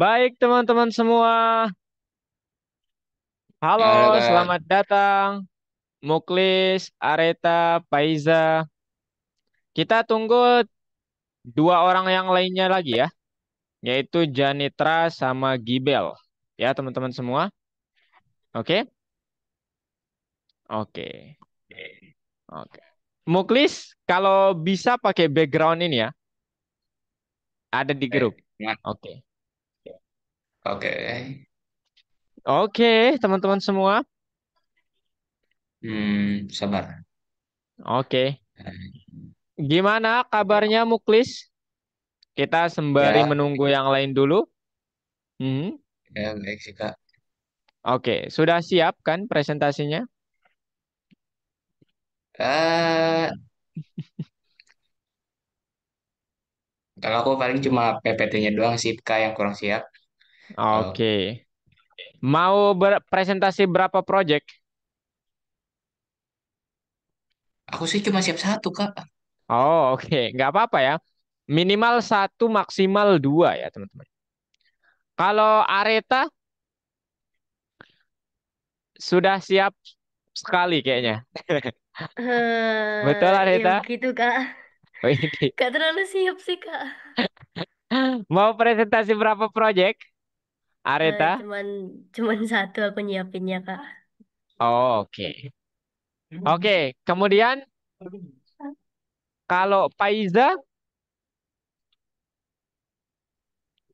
Baik, teman-teman semua. Halo, Halo Kak, selamat datang. Muklis, Areta, Paiza. Kita tunggu dua orang yang lainnya lagi ya, yaitu Janitra sama Gibel. Ya, teman-teman semua. Oke? Oke. Oke. Muklis, kalau bisa pakai background ini ya, ada di grup. Mat. Oke. Oke. Oke, teman-teman semua. Sabar. Oke. Gimana kabarnya Muklis? Kita sembari Ya, menunggu yang lain dulu. Hmm. ya baik sih Kak. Oke, sudah siap kan presentasinya? Eh, Kalau aku paling cuma PPT-nya doang sih Kak yang kurang siap. Kalau Oke. Mau presentasi berapa project? aku sih cuma siap satu Kak. Oh, oke. Nggak apa-apa ya. Minimal satu, maksimal dua ya, teman-teman. Kalau Areta sudah siap sekali kayaknya. Betul, Ya Areta? begitu Kak. Oh, ini. Gak terlalu siap sih Kak. Mau presentasi berapa project, Areta? Cuman cuman satu aku nyiapinnya Kak. Oh, oke. Oke, kemudian kalau Paiza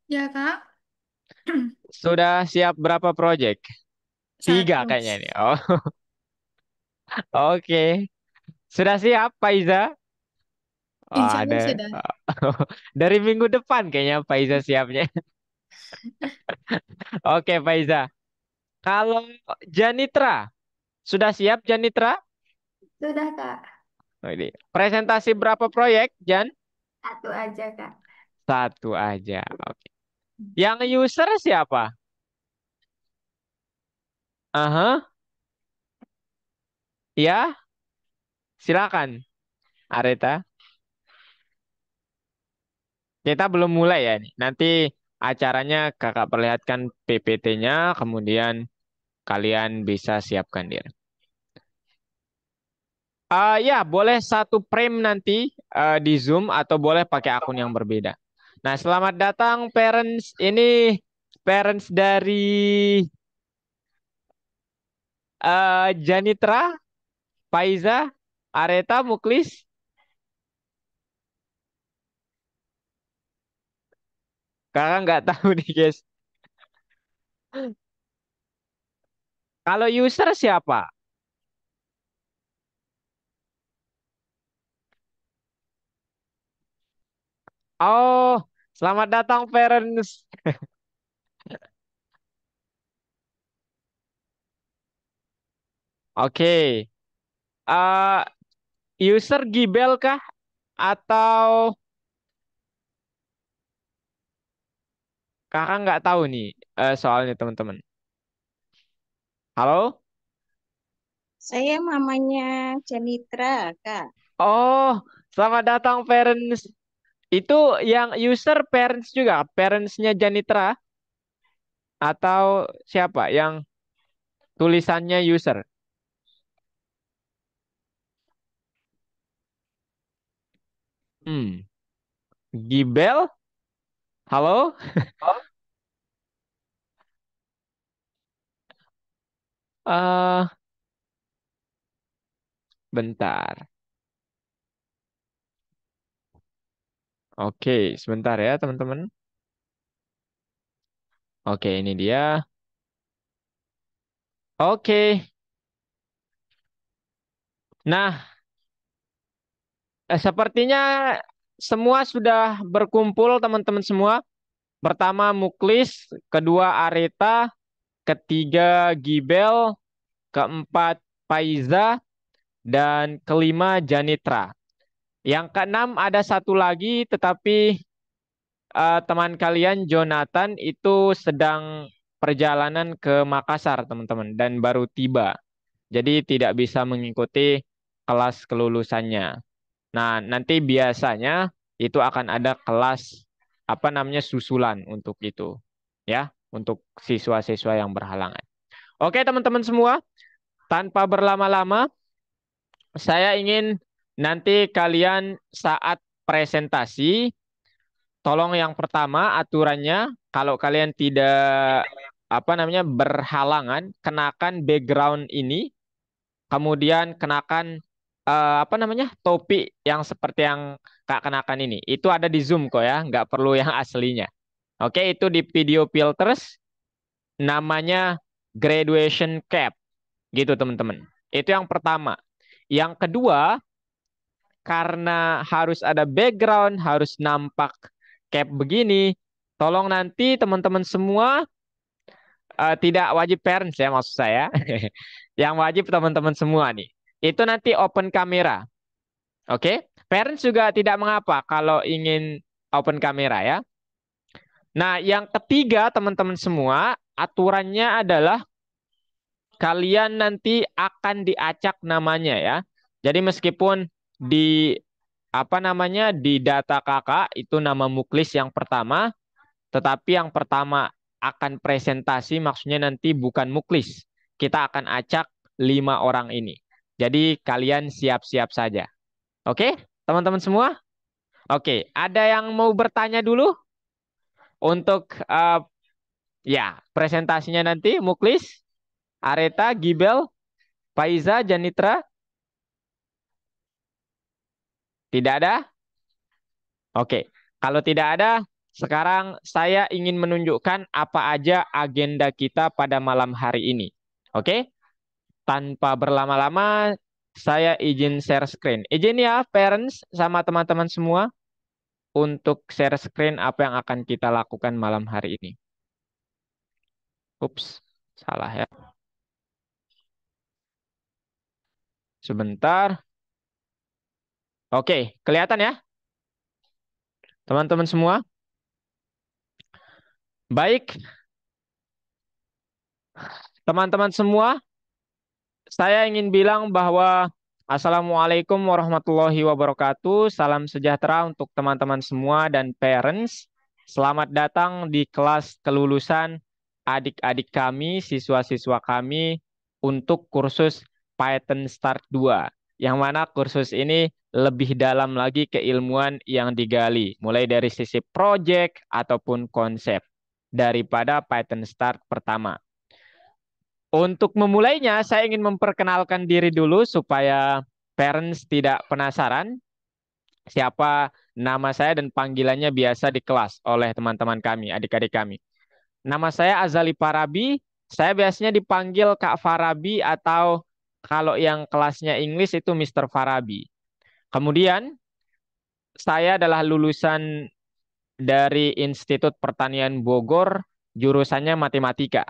Ya, Kak. sudah siap berapa project? Tiga Satu. kayaknya ini. Oh, oke. Sudah siap, Paiza? Oh, Insya Allah ada. sudah. Dari minggu depan kayaknya Faiza siapnya. Oke, Faiza. Kalau Janitra, sudah siap Janitra? Sudah, Kak. Oh, ini. Presentasi berapa proyek, Jan? Satu aja, Kak. Satu aja. Oke. Yang user siapa? Aha, ya, silakan, Areta. Kita belum mulai ya nih. Nanti acaranya kakak perlihatkan PPT-nya, kemudian kalian bisa siapkan diri. Ya, boleh satu frame nanti di Zoom atau boleh pakai akun yang berbeda. Nah, selamat datang parents. Ini parents dari Janitra, Faiza, Areta, Muklis. Kakak nggak tahu nih, guys. Kalau user siapa? Oh, selamat datang parents. Oke. eh User Gibel kah? Atau kakak nggak tahu nih soalnya teman-teman. Halo? Saya mamanya Janitra, Kak. Oh, selamat datang parents. Itu yang user parents juga, parentsnya Janitra atau siapa yang tulisannya user? Hmm, Gibel, halo? eh Bentar. Oke, sebentar ya teman-teman. Oke, ini dia. Oke. Nah, sepertinya semua sudah berkumpul teman-teman semua. Pertama Muklis, kedua Areta, ketiga Gibel, keempat Paiza, dan kelima Janitra. Yang keenam ada satu lagi, tetapi teman kalian Jonathan itu sedang perjalanan ke Makassar, teman-teman, dan baru tiba. Jadi tidak bisa mengikuti kelas kelulusannya. Nah, nanti biasanya itu akan ada kelas apa namanya susulan untuk itu. ya untuk siswa-siswa yang berhalangan. Oke, teman-teman semua, tanpa berlama-lama, saya ingin nanti kalian saat presentasi, tolong yang pertama aturannya, kalau kalian tidak berhalangan, kenakan background ini, kemudian kenakan topi yang seperti yang Kak kenakan ini. Itu ada di Zoom kok ya, nggak perlu yang aslinya. Oke, itu di video filters namanya graduation cap gitu teman-teman. Itu yang pertama. Yang kedua, karena harus ada background, harus nampak cap begini, tolong nanti teman-teman semua tidak wajib parents ya maksud saya. Yang wajib teman-teman semua nih. Itu nanti open kamera. Oke? Parents juga tidak mengapa kalau ingin open kamera ya. Nah, yang ketiga teman-teman semua, aturannya adalah kalian nanti akan diacak namanya ya. Jadi meskipun di di data kakak itu nama muklis yang pertama, tetapi yang pertama akan presentasi maksudnya nanti bukan muklis. Kita akan acak 5 orang ini. Jadi kalian siap-siap saja. Oke, teman-teman semua? Oke, ada yang mau bertanya dulu untuk ya presentasinya nanti muklis, Areta, Gibel, Faiza, Janitra? Tidak ada? Oke, kalau tidak ada, sekarang saya ingin menunjukkan apa aja agenda kita pada malam hari ini. Oke, tanpa berlama-lama, saya izin share screen. Izin ya, parents sama teman-teman semua, untuk share screen apa yang akan kita lakukan malam hari ini. Ups, salah ya. Sebentar. Oke, kelihatan ya? Teman-teman semua? Baik. Teman-teman semua, saya ingin bilang bahwa Assalamualaikum warahmatullahi wabarakatuh. Salam sejahtera untuk teman-teman semua dan parents. Selamat datang di kelas kelulusan adik-adik kami, siswa-siswa kami untuk kursus Python Start 2. Yang mana kursus ini lebih dalam lagi keilmuan yang digali. Mulai dari sisi project ataupun konsep daripada Python Start pertama. Untuk memulainya, saya ingin memperkenalkan diri dulu supaya parents tidak penasaran siapa nama saya dan panggilannya biasa di kelas oleh teman-teman kami, adik-adik kami. Nama saya Azali Farabi, saya biasanya dipanggil Kak Farabi atau kalau yang kelasnya English itu Mr. Farabi. Kemudian, saya adalah lulusan dari Institut Pertanian Bogor, jurusannya matematika.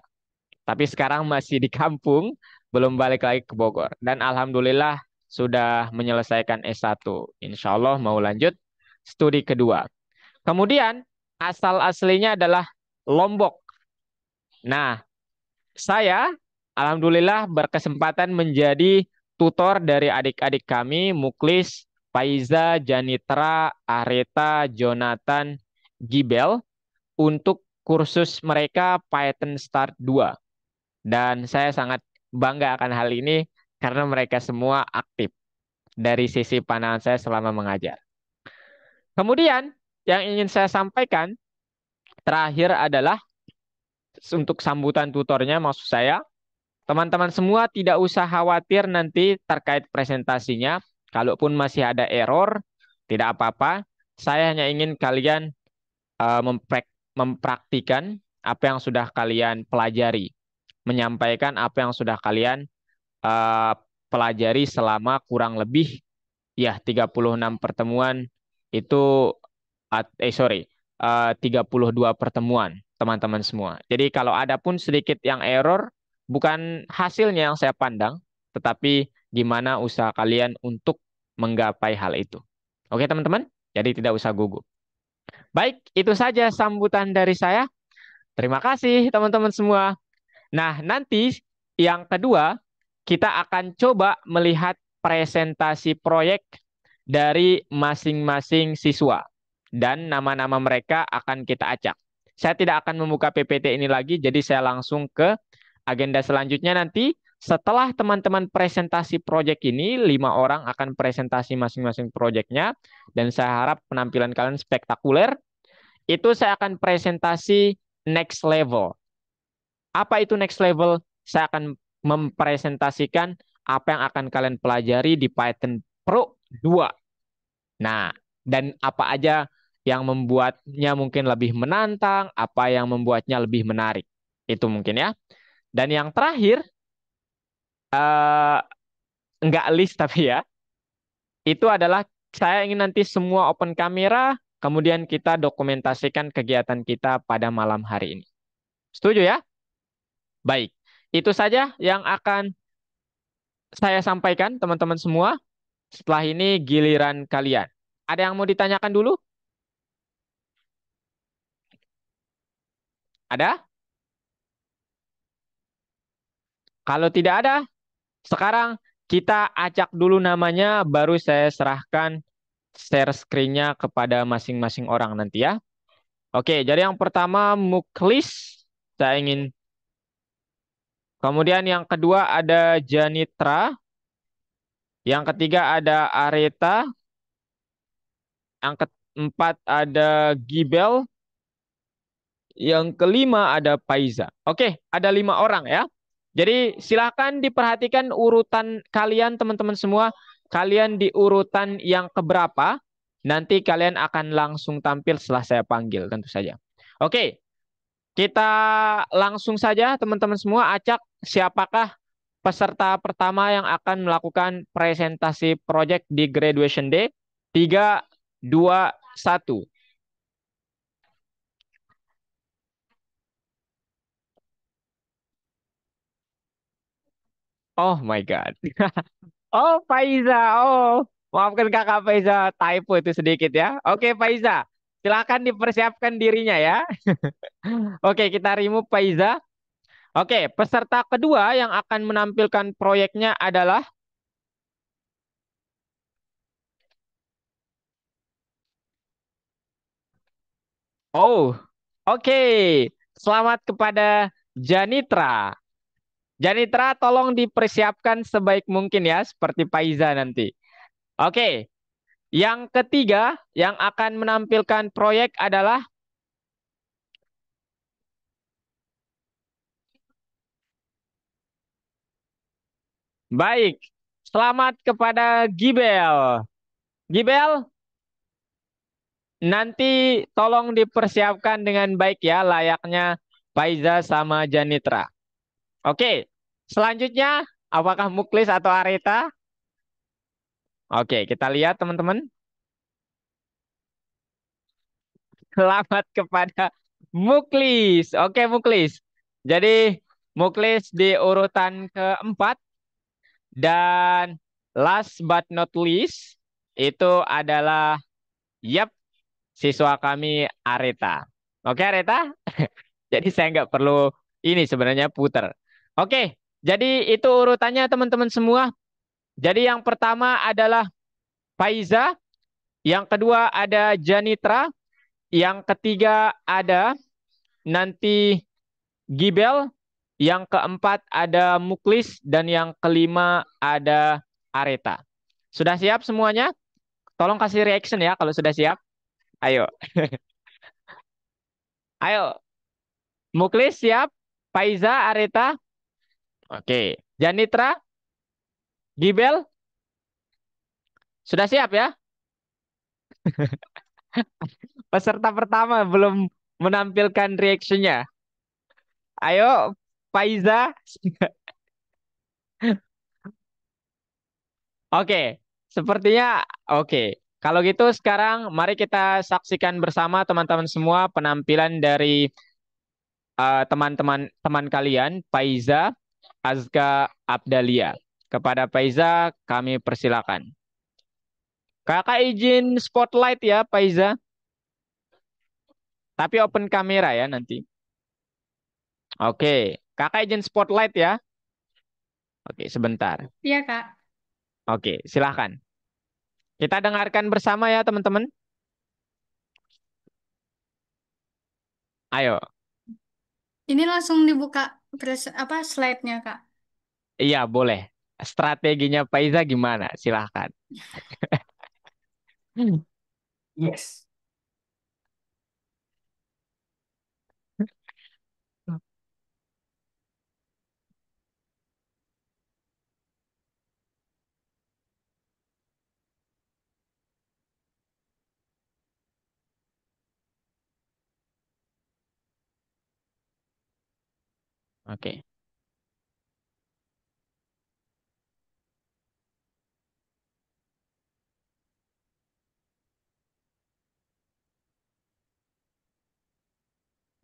Tapi sekarang masih di kampung, belum balik lagi ke Bogor. Dan alhamdulillah sudah menyelesaikan S1. Insya Allah mau lanjut studi kedua. Kemudian asal aslinya adalah Lombok. Nah, saya alhamdulillah berkesempatan menjadi tutor dari adik-adik kami, Muklis, Faiza, Janitra, Areta, Jonathan, Gibel, untuk kursus mereka Python Start 2. Dan saya sangat bangga akan hal ini karena mereka semua aktif dari sisi pandangan saya selama mengajar. Kemudian yang ingin saya sampaikan terakhir adalah untuk sambutan tutornya maksud saya, teman-teman semua tidak usah khawatir nanti terkait presentasinya. Kalaupun masih ada error, tidak apa-apa. Saya hanya ingin kalian mempraktikan apa yang sudah kalian pelajari. Menyampaikan apa yang sudah kalian pelajari selama kurang lebih ya 36 pertemuan itu 32 pertemuan teman-teman semua. Jadi kalau ada pun sedikit yang error, bukan hasilnya yang saya pandang, tetapi gimana usaha kalian untuk menggapai hal itu. Oke teman-teman, jadi tidak usah gugup. Baik, itu saja sambutan dari saya. Terima kasih teman-teman semua. Nah, nanti yang kedua, kita akan coba melihat presentasi proyek dari masing-masing siswa. Dan nama-nama mereka akan kita acak. saya tidak akan membuka PPT ini lagi, jadi saya langsung ke agenda selanjutnya nanti. Setelah teman-teman presentasi proyek ini, 5 orang akan presentasi masing-masing proyeknya, dan saya harap penampilan kalian spektakuler. Itu saya akan presentasi next level. Apa itu next level? Saya akan mempresentasikan apa yang akan kalian pelajari di Python Pro 2. Nah, dan apa aja yang membuatnya mungkin lebih menantang, apa yang membuatnya lebih menarik. Itu mungkin ya. Dan yang terakhir, eh, nggak list tapi ya, itu adalah saya ingin nanti semua open kamera, kemudian kita dokumentasikan kegiatan kita pada malam hari ini. Setuju ya? Baik. Itu saja yang akan saya sampaikan teman-teman semua. Setelah ini giliran kalian. Ada yang mau ditanyakan dulu? Ada? Kalau tidak ada, sekarang kita acak dulu namanya, baru saya serahkan share screen-nya kepada masing-masing orang nanti ya. Oke, jadi yang pertama Muklis, saya ingin. Kemudian yang kedua ada Janitra. Yang ketiga ada Areta. Yang keempat ada Gibel. Yang kelima ada Paiza. Oke, ada 5 orang ya. Jadi silahkan diperhatikan urutan kalian teman-teman semua. Kalian di urutan yang keberapa? Nanti kalian akan langsung tampil setelah saya panggil tentu saja. Oke, kita langsung saja teman-teman semua acak siapakah peserta pertama yang akan melakukan presentasi project di Graduation Day. 3, 2, 1. Oh my God. Oh, Faiza. Oh, maafkan kakak Faiza. Typo itu sedikit ya. Oke, Faiza. Silakan dipersiapkan dirinya ya. Oke, kita remove Faiza. Oke, peserta kedua yang akan menampilkan proyeknya adalah. Oh, oke. Selamat kepada Janitra. Janitra, tolong dipersiapkan sebaik mungkin ya, seperti Faiza nanti. Oke, yang ketiga yang akan menampilkan proyek adalah. Baik, selamat kepada Gibel. Gibel, nanti tolong dipersiapkan dengan baik ya, layaknya Faiza sama Janitra. Oke, selanjutnya apakah Muklis atau Areta? Oke, kita lihat teman-teman. Selamat kepada Muklis. Oke, Muklis. Jadi Muklis di urutan keempat. Dan last but not least, itu adalah, yep, siswa kami Areta. Oke, Areta? Jadi saya nggak perlu ini sebenarnya puter. Oke, jadi itu urutannya teman-teman semua. Jadi yang pertama adalah Faiza, yang kedua ada Janitra, yang ketiga ada nanti Gibel, yang keempat ada Muklis, dan yang kelima ada Areta. Sudah siap semuanya? Tolong kasih reaction ya kalau sudah siap. Ayo. Ayo. Muklis siap? Faiza, Areta? Oke. Janitra? Gibel? Sudah siap ya? Peserta pertama belum menampilkan reactionnya. Ayo, Faiza. Oke, sepertinya oke. Kalau gitu sekarang mari kita saksikan bersama teman-teman semua penampilan dari teman-teman teman kalian, Faiza, Azka, Abdalia. Kepada Faiza kami persilakan. Kakak izin spotlight ya, Faiza. Tapi open kamera ya nanti. Oke, kakak izin spotlight ya. Oke, sebentar. Iya, Kak. Oke, silahkan. Kita dengarkan bersama ya, teman-teman. Ayo. Ini langsung dibuka apa slide-nya, Kak. Iya, boleh. Strateginya Faiza gimana? Silahkan. Yes. Oke.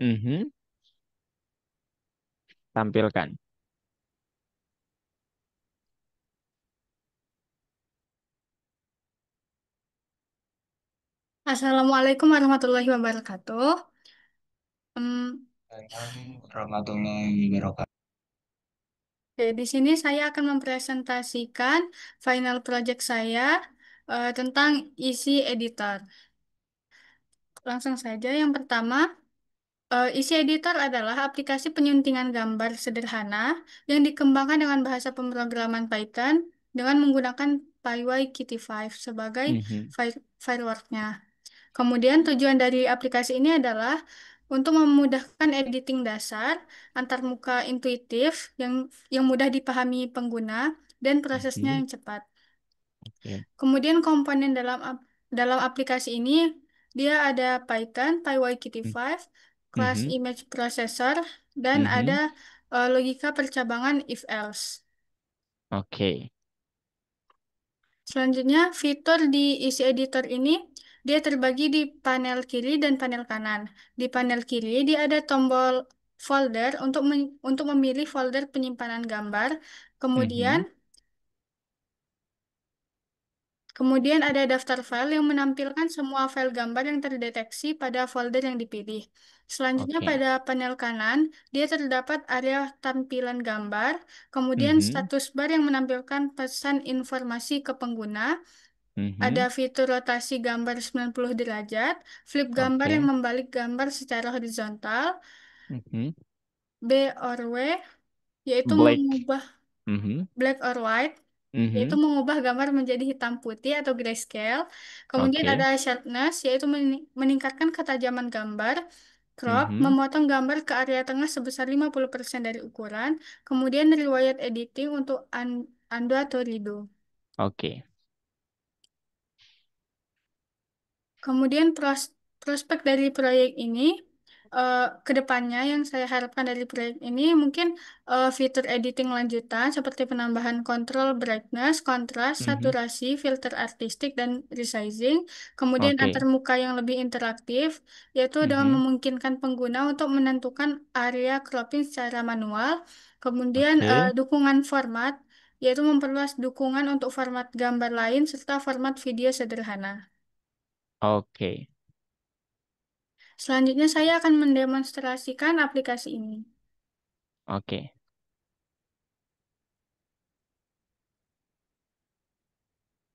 Mhm. Tampilkan. Assalamualaikum warahmatullahi wabarakatuh. Hmm, Warahmatullahi wabarakatuh. Oke, di sini saya akan mempresentasikan final project saya tentang isi editor. Langsung saja, yang pertama, isi editor adalah aplikasi penyuntingan gambar sederhana yang dikembangkan dengan bahasa pemrograman Python dengan menggunakan PyWai-Kitty 5 sebagai Mhm. fireworknya. Kemudian tujuan dari aplikasi ini adalah untuk memudahkan editing dasar, antarmuka intuitif yang mudah dipahami pengguna dan prosesnya Mhm. yang cepat. Oke. Kemudian komponen dalam aplikasi ini dia ada Python, Mhm. PyWai-Kitty 5, kelas Mhm. image processor, dan ada Mhm. logika percabangan if else. Oke. Selanjutnya, fitur di isi editor ini dia terbagi di panel kiri dan panel kanan. Di panel kiri dia ada tombol folder untuk memilih folder penyimpanan gambar. Kemudian Mhm. Kemudian ada daftar file yang menampilkan semua file gambar yang terdeteksi pada folder yang dipilih. Selanjutnya Oke. pada panel kanan, dia terdapat area tampilan gambar, kemudian Mhm. status bar yang menampilkan pesan informasi ke pengguna, ada Mhm. fitur rotasi gambar 90 derajat, flip gambar yang Oke. membalik gambar secara horizontal, Mhm. B or W, yaitu Black. mengubah Mhm. black or white, yaitu Mhm. mengubah gambar menjadi hitam putih atau grayscale. Kemudian ada Oke. sharpness, yaitu meningkatkan ketajaman gambar. Crop, Mhm. memotong gambar ke area tengah sebesar 50% dari ukuran. Kemudian riwayat editing untuk undo atau redo. Oke. Kemudian prospek dari proyek ini, ke depannya yang saya harapkan dari proyek ini mungkin fitur editing lanjutan seperti penambahan kontrol brightness, kontras, Mhm. saturasi, filter artistik, dan resizing. Kemudian Oke. antarmuka yang lebih interaktif, yaitu dengan Mhm. memungkinkan pengguna untuk menentukan area cropping secara manual. Kemudian Oke. dukungan format, yaitu memperluas dukungan untuk format gambar lain serta format video sederhana. Oke. Selanjutnya saya akan mendemonstrasikan aplikasi ini. Oke.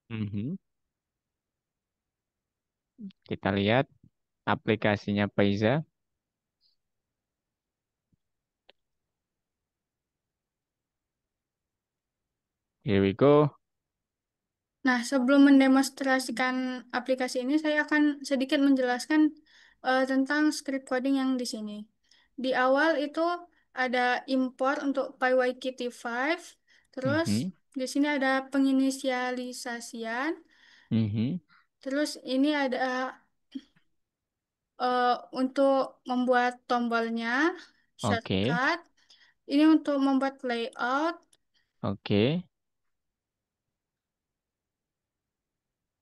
Mhm. Kita lihat aplikasinya Faiza. Here we go. Nah, sebelum mendemonstrasikan aplikasi ini, saya akan sedikit menjelaskan tentang script coding yang di sini. Di awal itu ada import untuk PyWai-Kitty 5, terus Mhm. di sini ada penginisialisasian, Mhm. terus ini ada eh, untuk membuat tombolnya, Oke. shortcut, ini untuk membuat layout. Oke.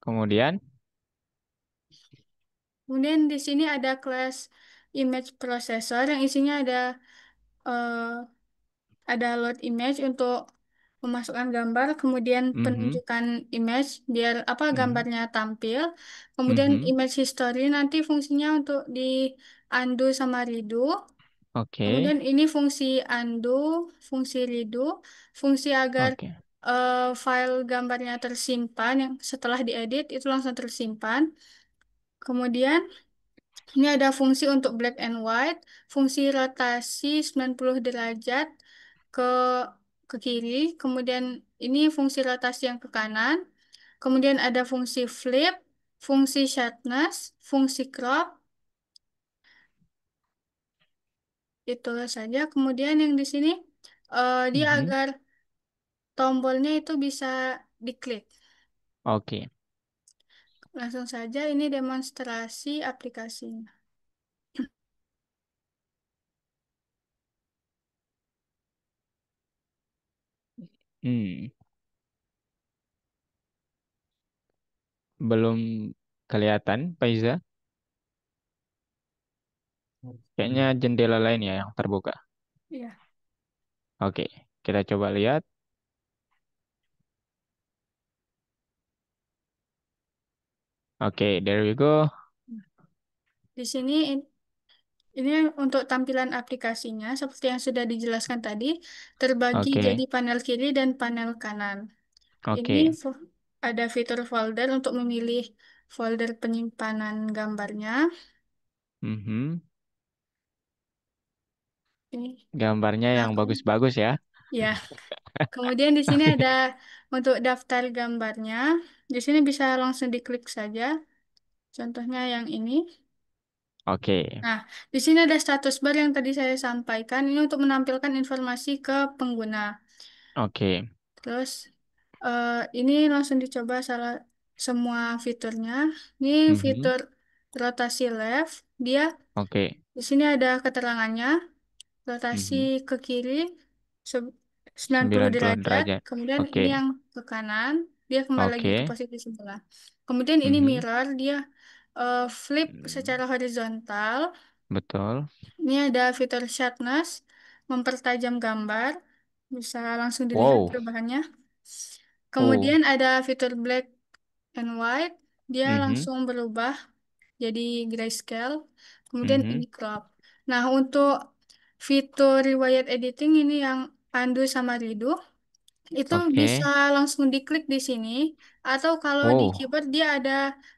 Kemudian. Kemudian di sini ada kelas image processor yang isinya eh, ada load image untuk memasukkan gambar, kemudian Mhm. penunjukan image biar apa Mhm. gambarnya tampil. Kemudian Mhm. image history nanti fungsinya untuk di undo sama redo. Oke. Kemudian ini fungsi undo, fungsi redo, fungsi agar Oke. file gambarnya tersimpan yang setelah diedit itu langsung tersimpan. Kemudian Ini ada fungsi untuk black and white, fungsi rotasi 90 derajat ke ke kiri, kemudian ini fungsi rotasi yang ke kanan, kemudian ada fungsi flip, fungsi sharpness, fungsi crop, itu saja. Kemudian yang di sini dia Mhm. agar tombolnya itu bisa diklik. Oke. Langsung saja ini demonstrasi aplikasinya. Hmm. Belum kelihatan, Faiza. Kayaknya jendela lain ya yang terbuka. Iya. Oke, kita coba lihat. Oke, there we go. Di sini ini untuk tampilan aplikasinya seperti yang sudah dijelaskan tadi, terbagi jadi Oke, panel kiri dan panel kanan. Ini oke. ada fitur folder untuk memilih folder penyimpanan gambarnya. Mhm. Ini. Gambarnya Nah, yang bagus-bagus ya. ya. Kemudian di sini ada untuk daftar gambarnya. Di sini bisa langsung diklik saja. Contohnya yang ini. Oke, Nah, di sini ada status bar yang tadi saya sampaikan. Ini untuk menampilkan informasi ke pengguna. oke. Terus ini langsung dicoba semua fiturnya. Ini Mhm. fitur rotasi left. Dia Oke. di sini ada keterangannya. Rotasi Mhm. ke kiri se- 90 90 derajat. derajat. Kemudian ini Oke, yang ke kanan, dia kembali lagi ke oke. posisi sebelah. Kemudian ini Mhm. mirror, dia flip Hmm, secara horizontal. betul. Ini ada fitur sharpness, mempertajam gambar. Bisa langsung dilihat Wow. perubahannya. Oh. Kemudian ada fitur black and white, dia Mhm. langsung berubah jadi grayscale. Kemudian Mhm. ini crop. Nah, untuk fitur riwayat editing ini yang undo sama redo, itu bisa Oke. langsung diklik di sini. Atau kalau di Oh. keyboard dia ada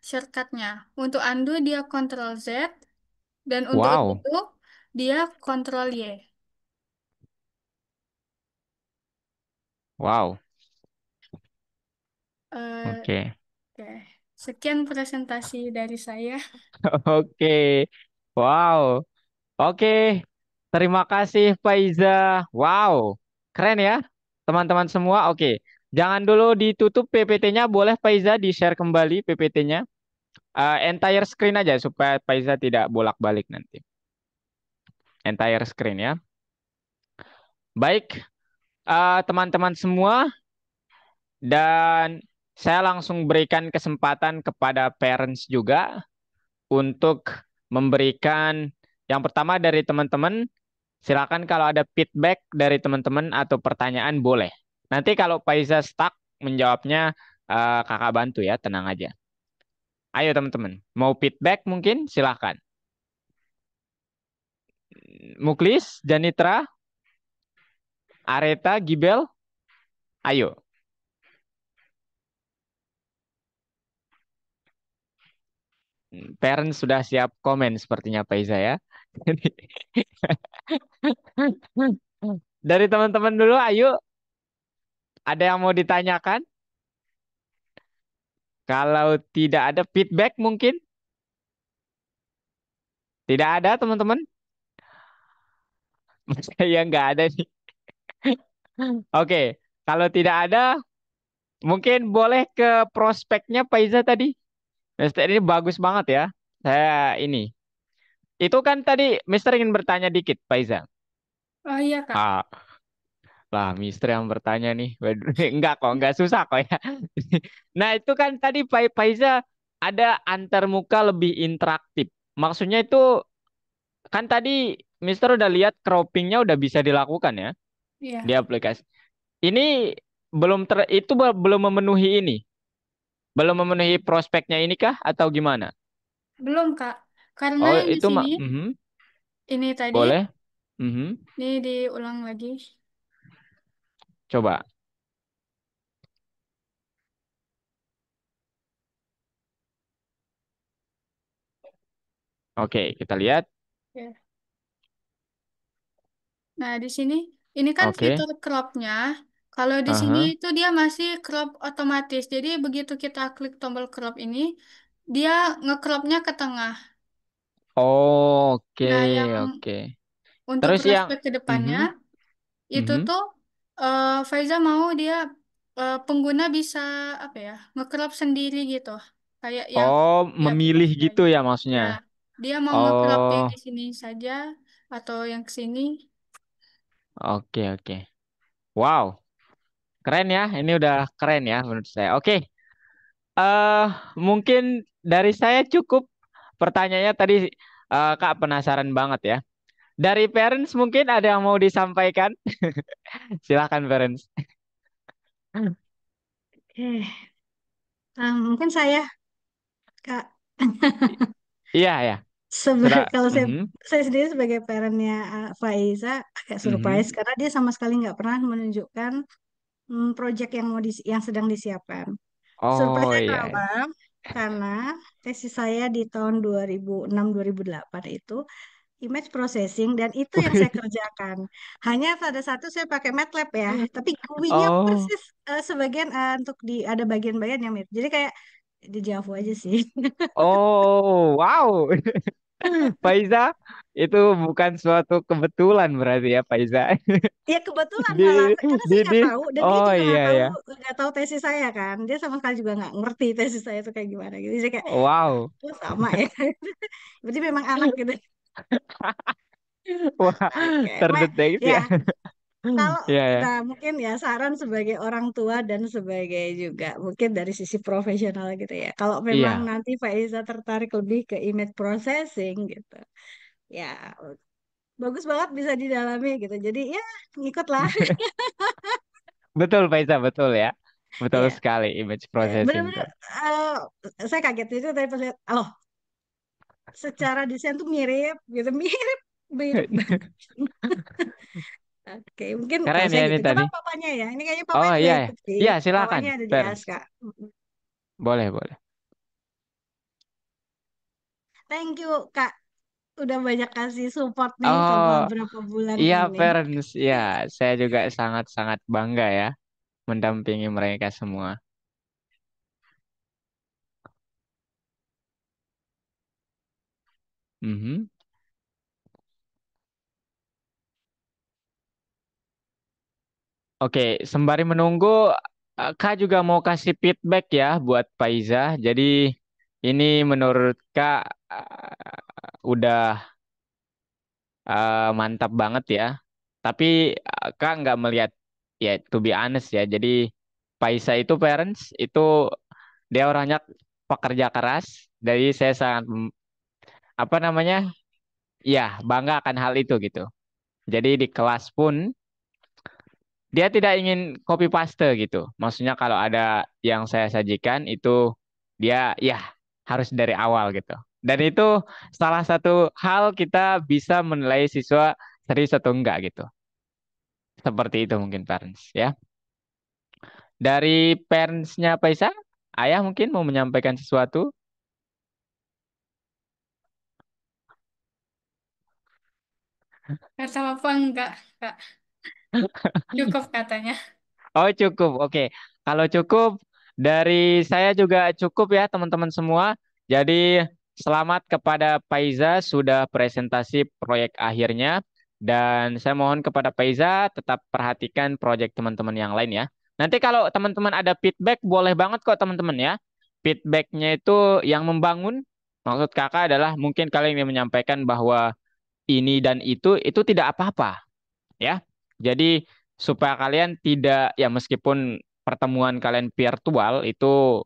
shortcutnya. Untuk undo dia Ctrl Z, dan untuk Wow. redo dia Ctrl Y. Wow. Eh, Oke. Oke, sekian presentasi dari saya. Oke. Wow. Oke. Terima kasih Faiza. Wow. Keren ya, teman-teman semua. Oke. Jangan dulu ditutup PPT-nya, boleh Faiza di-share kembali PPT-nya. Entire screen aja supaya Faiza tidak bolak-balik nanti. Entire screen ya. Baik, teman-teman semua, dan saya langsung berikan kesempatan kepada parents juga untuk memberikan yang pertama dari teman-teman. Silakan kalau ada feedback dari teman-teman atau pertanyaan boleh. Nanti kalau Faiza stuck menjawabnya, kakak bantu ya, tenang aja. Ayo teman-teman, mau feedback mungkin silakan. Muklis, Janitra, Areta, Gibel, ayo. Parents sudah siap komen sepertinya Faiza ya. Dari teman-teman dulu, ayo. Ada yang mau ditanyakan? Kalau tidak ada feedback mungkin? Tidak ada teman-teman? Saya nggak ada nih. Oke, kalau tidak ada, mungkin boleh ke prospeknya Faiza tadi. Mister ini bagus banget ya. Saya ini. Itu kan tadi Mister ingin bertanya dikit, Faiza. Oh iya, Kak. Ah, lah, Mister yang bertanya nih. Waduh, enggak kok, enggak susah kok ya. Nah, itu kan tadi Faiza ada antarmuka lebih interaktif. Maksudnya itu kan tadi Mister udah lihat croppingnya udah bisa dilakukan ya di Iya. aplikasi. Ini itu belum memenuhi ini, belum memenuhi prospeknya ini kah atau gimana? Belum, Kak. Karena Oh yang di itu sini, mak, ini tadi, boleh. Mhm. ini diulang lagi. Coba. Oke, kita lihat. Ya. Nah, di sini ini kan Oke. fitur cropnya. Kalau di sini Aha. itu dia masih crop otomatis. Jadi begitu kita klik tombol crop ini, dia ngecropnya ke tengah. Oke, Nah, yang oke. untuk Terus yang flashback ke depannya mhm, itu mhm. tuh Faiza mau dia pengguna bisa apa ya, ngecrop sendiri gitu. Kayak yang Oh, di memilih aplikasi gitu lain. ya maksudnya. Ya, dia mau ngecrop yang Oh, di sini saja atau yang ke sini. oke, oke. Wow, keren ya. Ini udah keren ya menurut saya. Oke, eh mungkin dari saya cukup pertanyaannya tadi, Kak penasaran banget ya. Dari parents mungkin ada yang mau disampaikan? Silahkan parents. Eh, mungkin saya, Kak. Iya, ya. Sebagai Sudah. kalau Mhm, saya sendiri sebagai parentnya Faiza agak mhm. surprise karena dia sama sekali nggak pernah menunjukkan proyek yang yang sedang disiapkan. Oh Surprise-nya iya, kenapa? iya. Karena tesis saya di tahun 2006-2008 itu image processing dan itu yang saya kerjakan. Hanya pada satu saya pakai MATLAB ya, tapi GUI-nya Oh, persis sebagian untuk di ada bagian-bagian yang mirip. Jadi kayak di Java aja sih. oh, wow. Faiza, itu bukan suatu kebetulan berarti ya Faiza. Ya kebetulan Di, malah karena di, saya di. nggak tahu dan dia Oh juga iya ya. nggak tahu tesis saya kan. Dia sama sekali juga nggak ngerti tesis saya itu kayak gimana gitu. Jadi saya kayak Wow. oh sama ya. Berarti memang anak gitu. Wah, Oke, terdeteksi ya ya. kalau Iya ya. nah mungkin ya saran sebagai orang tua dan sebagai juga mungkin dari sisi profesional gitu ya. Kalau memang Iya, nanti Faiza tertarik lebih ke image processing gitu, ya bagus banget bisa didalami gitu. Jadi ya ngikutlah. betul Faiza, betul ya. Betul Ya, sekali image processing bener-bener tuh. saya kaget itu tadi pas lihat, loh secara desain tuh mirip gitu, mirip mirip banget. Oke, mungkin kalau Keren saya ya ini gitu. Coba tadi. papanya ya. Ini kayaknya Oh papanya juga iya, ya. ikut sih. Iya silakan Papanya ada di parents. ASK. Mm-mm. Boleh, boleh. Thank you, Kak. Udah banyak kasih support nih selama Oh beberapa bulan iya ini. parents, ya saya juga sangat-sangat bangga ya mendampingi mereka semua. Mhm. Oke, sembari menunggu, Kak juga mau kasih feedback ya buat Faiza. Jadi ini menurut Kak udah mantap banget ya. Tapi Kak nggak melihat ya to be honest ya. Jadi Faiza itu parents itu dia orangnya pekerja keras. Jadi saya sangat apa namanya ya bangga akan hal itu gitu. Jadi di kelas pun dia tidak ingin copy paste gitu. Maksudnya kalau ada yang saya sajikan itu dia ya harus dari awal gitu. Dan itu salah satu hal kita bisa menilai siswa serius atau enggak gitu. Seperti itu mungkin parents ya. Dari parentsnya Paisa, ayah mungkin mau menyampaikan sesuatu. Kata apa enggak, Kak? Cukup katanya. Oh cukup, oke. Kalau cukup dari saya juga cukup ya teman-teman semua. Jadi selamat kepada Paiza sudah presentasi proyek akhirnya. Dan saya mohon kepada Paiza tetap perhatikan proyek teman-teman yang lain ya. Nanti kalau teman-teman ada feedback boleh banget kok teman-teman ya. Feedbacknya itu yang membangun. Maksud kakak adalah mungkin kalian ingin menyampaikan bahwa ini dan itu tidak apa-apa ya. Jadi supaya kalian tidak ya meskipun pertemuan kalian virtual itu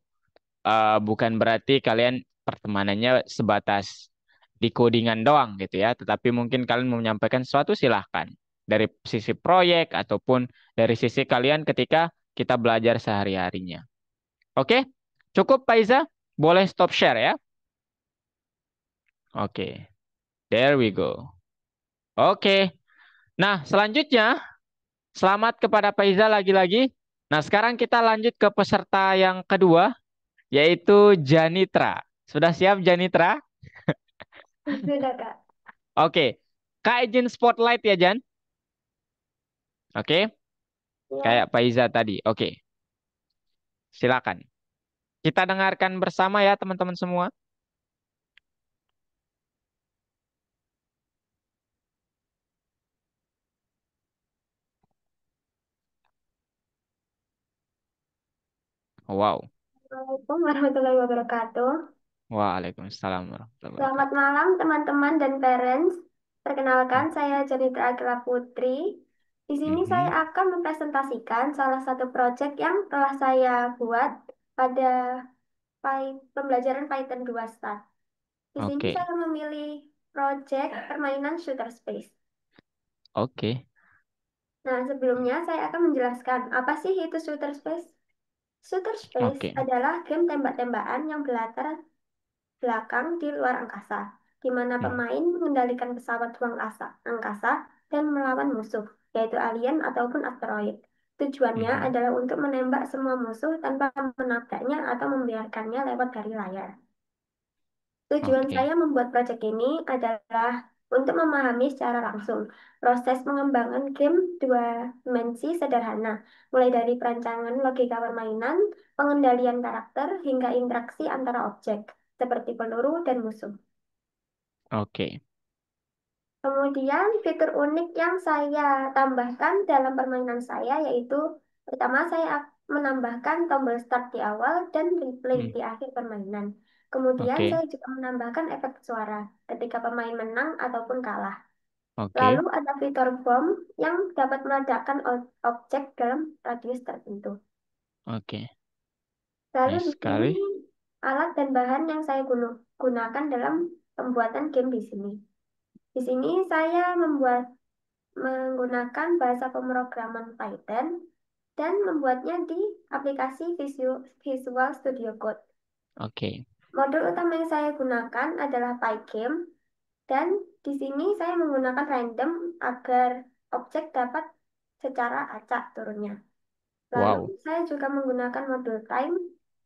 bukan berarti kalian pertemanannya sebatas di codingan doang gitu ya, tetapi mungkin kalian mau menyampaikan sesuatu silahkan dari sisi proyek ataupun dari sisi kalian ketika kita belajar sehari-harinya. Oke, cukup Pak Iza, boleh stop share ya. Oke, there we go. Oke, nah selanjutnya selamat kepada Faiza lagi-lagi. Nah, sekarang kita lanjut ke peserta yang kedua, yaitu Janitra. Sudah siap Janitra? Sudah, Kak. Oke. Kak izin spotlight ya, Jan. Oke. Kayak Ya. Pak Iza tadi. Oke. Silakan. Kita dengarkan bersama ya, teman-teman semua. Wow. Assalamualaikum warahmatullahi wabarakatuh. Waalaikumsalam warahmatullahi Selamat wabarakatuh. malam teman-teman dan parents. Perkenalkan, saya Janitra Agila Putri. Di sini saya Mhm. akan mempresentasikan salah satu proyek yang telah saya buat pada pembelajaran Python 2 Start. Di sini Oke. saya memilih proyek permainan Shooter Space. Oke. Nah, sebelumnya saya akan menjelaskan apa sih itu Shooter Space. Shooter Space Oke. adalah game tembak-tembakan yang berlatar belakang di luar angkasa, di mana Hmm. pemain mengendalikan pesawat ruang angkasa dan melawan musuh, yaitu alien ataupun asteroid. Tujuannya Mhm. adalah untuk menembak semua musuh tanpa menabraknya atau membiarkannya lewat dari layar. Tujuan Oke. saya membuat proyek ini adalah untuk memahami secara langsung proses pengembangan game dua dimensi sederhana, mulai dari perancangan logika permainan, pengendalian karakter, hingga interaksi antara objek, seperti peluru dan musuh. Oke. Kemudian fitur unik yang saya tambahkan dalam permainan saya yaitu pertama saya menambahkan tombol start di awal dan replay Hmm. di akhir permainan. Kemudian Oke. saya juga menambahkan efek suara ketika pemain menang ataupun kalah. Oke. Lalu ada fitur bom yang dapat meledakkan objek dalam radius tertentu. Oke. Lalu Nice di sini sekali. alat dan bahan yang saya gunakan dalam pembuatan game di sini. Di sini saya menggunakan bahasa pemrograman Python dan membuatnya di aplikasi Visual Studio Code. Oke. Modul utama yang saya gunakan adalah Pygame dan di sini saya menggunakan random agar objek dapat secara acak turunnya. Lalu Wow. saya juga menggunakan modul time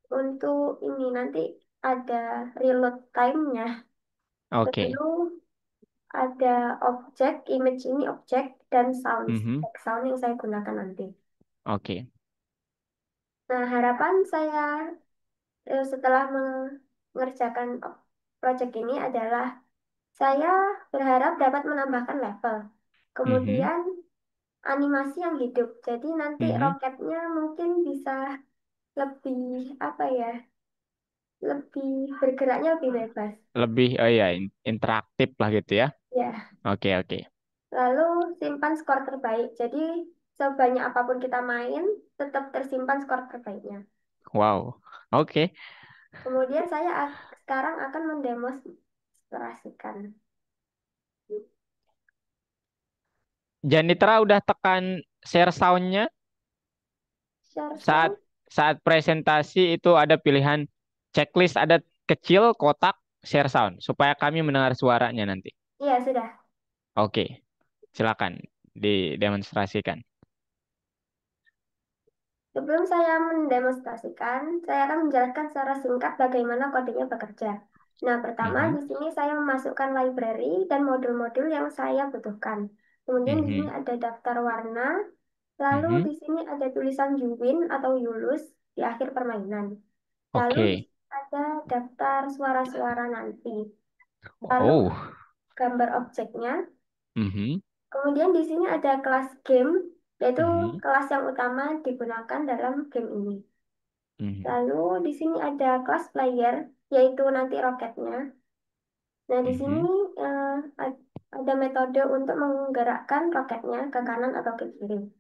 untuk ini nanti ada reload time-nya. Oke. Lalu ada objek, image ini objek, dan Mhm. sound yang saya gunakan nanti. Oke. Nah, harapan saya setelah mengerjakan proyek ini adalah saya berharap dapat menambahkan level. Mhm. Kemudian animasi yang hidup. Jadi nanti Mhm. roketnya mungkin bisa lebih apa ya, lebih bergeraknya lebih bebas. Lebih ya interaktif lah gitu ya. Ya, Oke. Oke. lalu simpan skor terbaik. Jadi sebanyak apapun kita main, tetap tersimpan skor terbaiknya. Wow. Oke. Kemudian saya sekarang akan mendemonstrasikan. Janitra udah tekan share sound-nya Share saat sound. saat presentasi itu ada pilihan checklist ada kecil kotak share sound supaya kami mendengar suaranya nanti. Iya, sudah. Oke. Silakan didemonstrasikan. Sebelum saya mendemonstrasikan, saya akan menjelaskan secara singkat bagaimana kodenya bekerja. Nah, pertama Mhm. di sini saya memasukkan library dan modul-modul yang saya butuhkan. Kemudian di sini Mhm. ada daftar warna, lalu Mhm. di sini ada tulisan you win atau you lose di akhir permainan. Lalu di Oke. sini ada daftar suara-suara nanti. Lalu Oh. gambar objeknya. Mhm. Kemudian di sini ada kelas game, yaitu Mhm. kelas yang utama digunakan dalam game ini. Mhm. Lalu di sini ada kelas player, yaitu nanti roketnya. Nah, di sini Mhm. eh, ada metode untuk menggerakkan roketnya ke kanan atau ke kiri.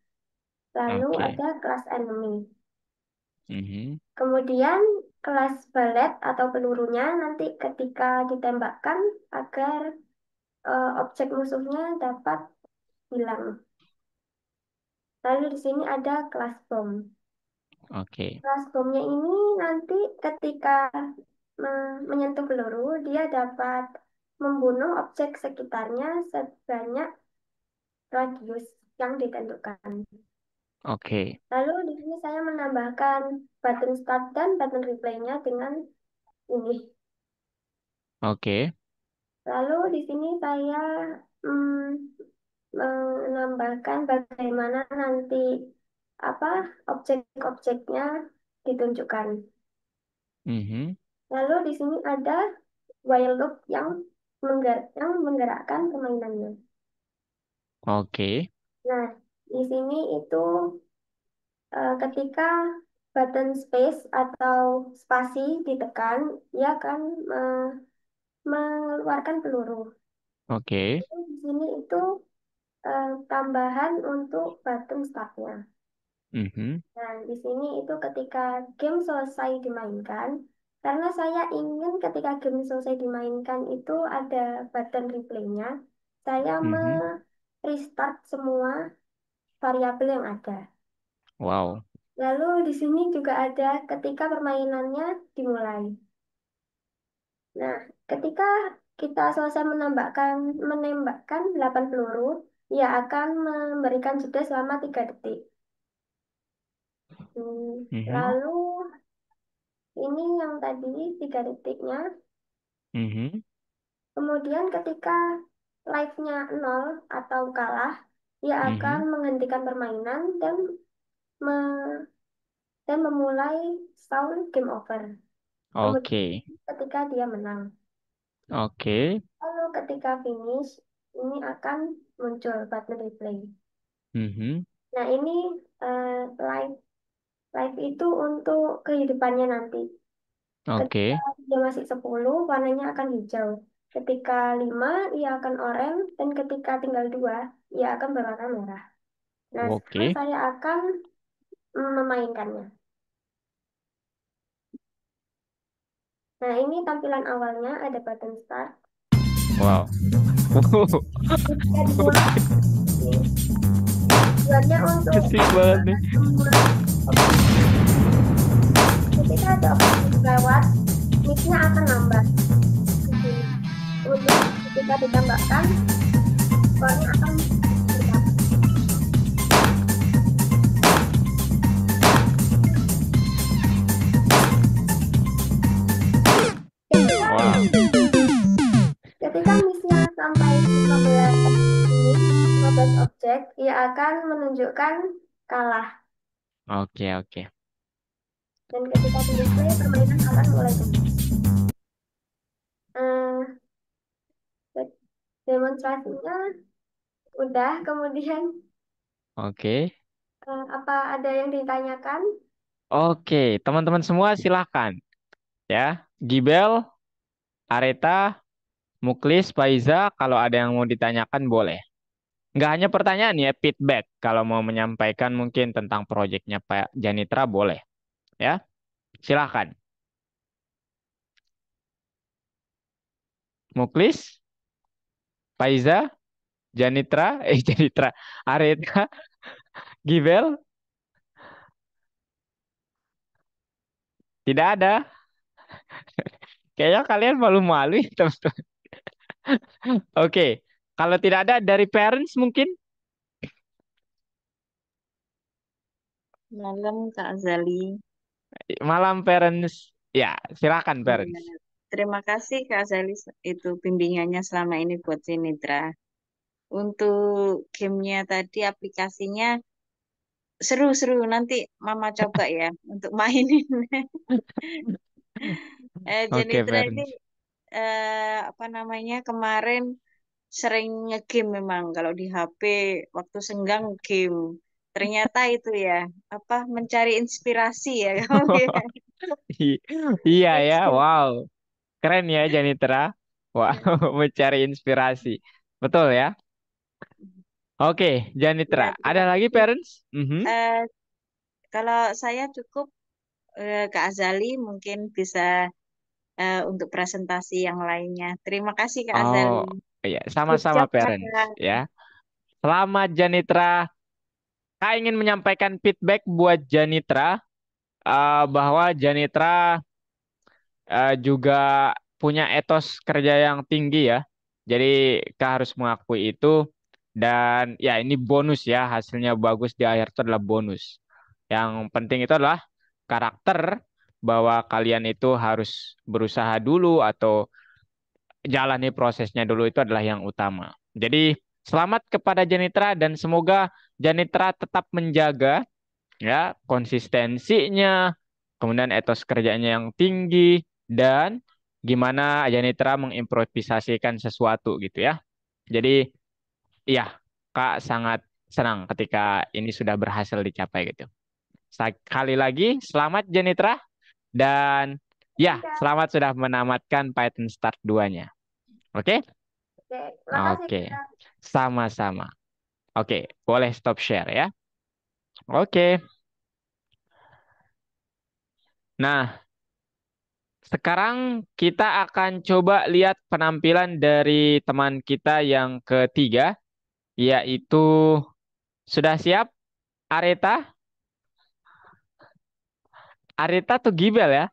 Lalu Oke. ada kelas enemy. Mhm. Kemudian kelas balet atau pelurunya nanti ketika ditembakkan agar objek musuhnya dapat hilang. Lalu di sini ada kelas bom. Oke. Kelas bomnya ini nanti ketika menyentuh peluru, dia dapat membunuh objek sekitarnya sebanyak radius yang ditentukan. Oke. Lalu di sini saya menambahkan button start dan button replay-nya dengan ini. Oke. Lalu di sini saya mm, menambahkan bagaimana nanti apa objek-objeknya ditunjukkan. Mhm. Lalu di sini ada while loop yang menggerakkan permainannya. Oke. Nah, di sini itu ketika button space atau spasi ditekan, ia akan mengeluarkan peluru. Oke. Di sini itu tambahan untuk button startnya. Mhm. Nah, di sini itu ketika game selesai dimainkan, karena saya ingin ketika game selesai dimainkan itu ada button replaynya, saya Mhm. restart semua variabel yang ada. Wow. Lalu di sini juga ada ketika permainannya dimulai. Nah, ketika kita selesai menembakkan 8 peluru, ia akan memberikan jeda selama 3 detik. Mhm. Lalu ini yang tadi 3 detiknya. Mhm. Kemudian ketika live-nya 0 atau kalah, ia akan Mhm. menghentikan permainan me- dan memulai sound game over. Kemudian Oke. ketika dia menang. Oke. Lalu ketika finish, ini akan muncul button replay. Mhm. Nah, ini live live itu untuk kehidupannya nanti. Ketika Oke. dia masih 10, warnanya akan hijau. Ketika 5, ia akan oranye. Dan ketika tinggal 2, ia akan berwarna merah. Nah, sekarang Oke. saya akan memainkannya. Nah, ini tampilan awalnya ada button start. Wow. Ketika dimulai, tujuannya untuk Asik banget nih. ketika ada objek lewat, mic-nya akan nambah. Untuk ketika ditambahkan, suaranya akan bertambah. Ketika Wow. ketika mic-nya sampai 15 objek, ia akan menunjukkan kalah. Oke, oke. Dan ketika di display, permainan akan mulai kembali. Demonstrasinya udah, kemudian Oke. apa ada yang ditanyakan? Oke, teman-teman semua silakan ya. Gibel, Areta, Muklis, Faiza, kalau ada yang mau ditanyakan boleh. Nggak hanya pertanyaan ya, feedback. Kalau mau menyampaikan mungkin tentang proyeknya Pak Janitra boleh. Ya, silakan. Muklis, Faiza, Janitra, Janitra, Areta, Gibel, tidak ada. Kayaknya kalian malu-malu ya, teman-teman. Oke, kalau tidak ada dari parents mungkin Malam Kak Azali. malam parents. Ya, silakan Iya. parents. Terima kasih Kak Azali itu bimbingannya selama ini buat Sinitra. Untuk gamenya tadi aplikasinya seru-seru nanti Mama coba ya untuk mainin. Oke, Jenitra ini parents. apa namanya kemarin sering ngegame memang kalau di HP waktu senggang game. Ternyata itu ya apa mencari inspirasi ya kamu ya. Iya ya, Ngegame. wow. Keren ya Janitra. Wow, mencari inspirasi. Betul ya? Oke, Ya, Janitra. Ada terima lagi kasih. parents? Mhm. Eh, Kalau saya cukup Kak Azali mungkin bisa untuk presentasi yang lainnya. Terima kasih Kak Oh, Azali. iya, Good sama-sama job parents Kakak. ya. Selamat Janitra. Kak ingin menyampaikan feedback buat Janitra bahwa Janitra juga punya etos kerja yang tinggi ya. Jadi Kak harus mengakui itu dan ya ini bonus ya hasilnya bagus di akhir itu adalah bonus. Yang penting itu adalah karakter bahwa kalian itu harus berusaha dulu atau jalani prosesnya dulu itu adalah yang utama. Jadi selamat kepada Janitra dan semoga Janitra tetap menjaga ya konsistensinya, kemudian etos kerjanya yang tinggi dan gimana Janitra mengimprovisasikan sesuatu gitu ya. Jadi iya, Kak sangat senang ketika ini sudah berhasil dicapai gitu. Sekali lagi selamat Janitra dan ya Kak. selamat sudah menamatkan Python Start 2-nya. Oke? Oke, makasih Oke. Kak. Sama-sama. Oke, boleh stop share ya. Oke. Nah, sekarang kita akan coba lihat penampilan dari teman kita yang ketiga, yaitu sudah siap Areta? Areta atau Gibel ya?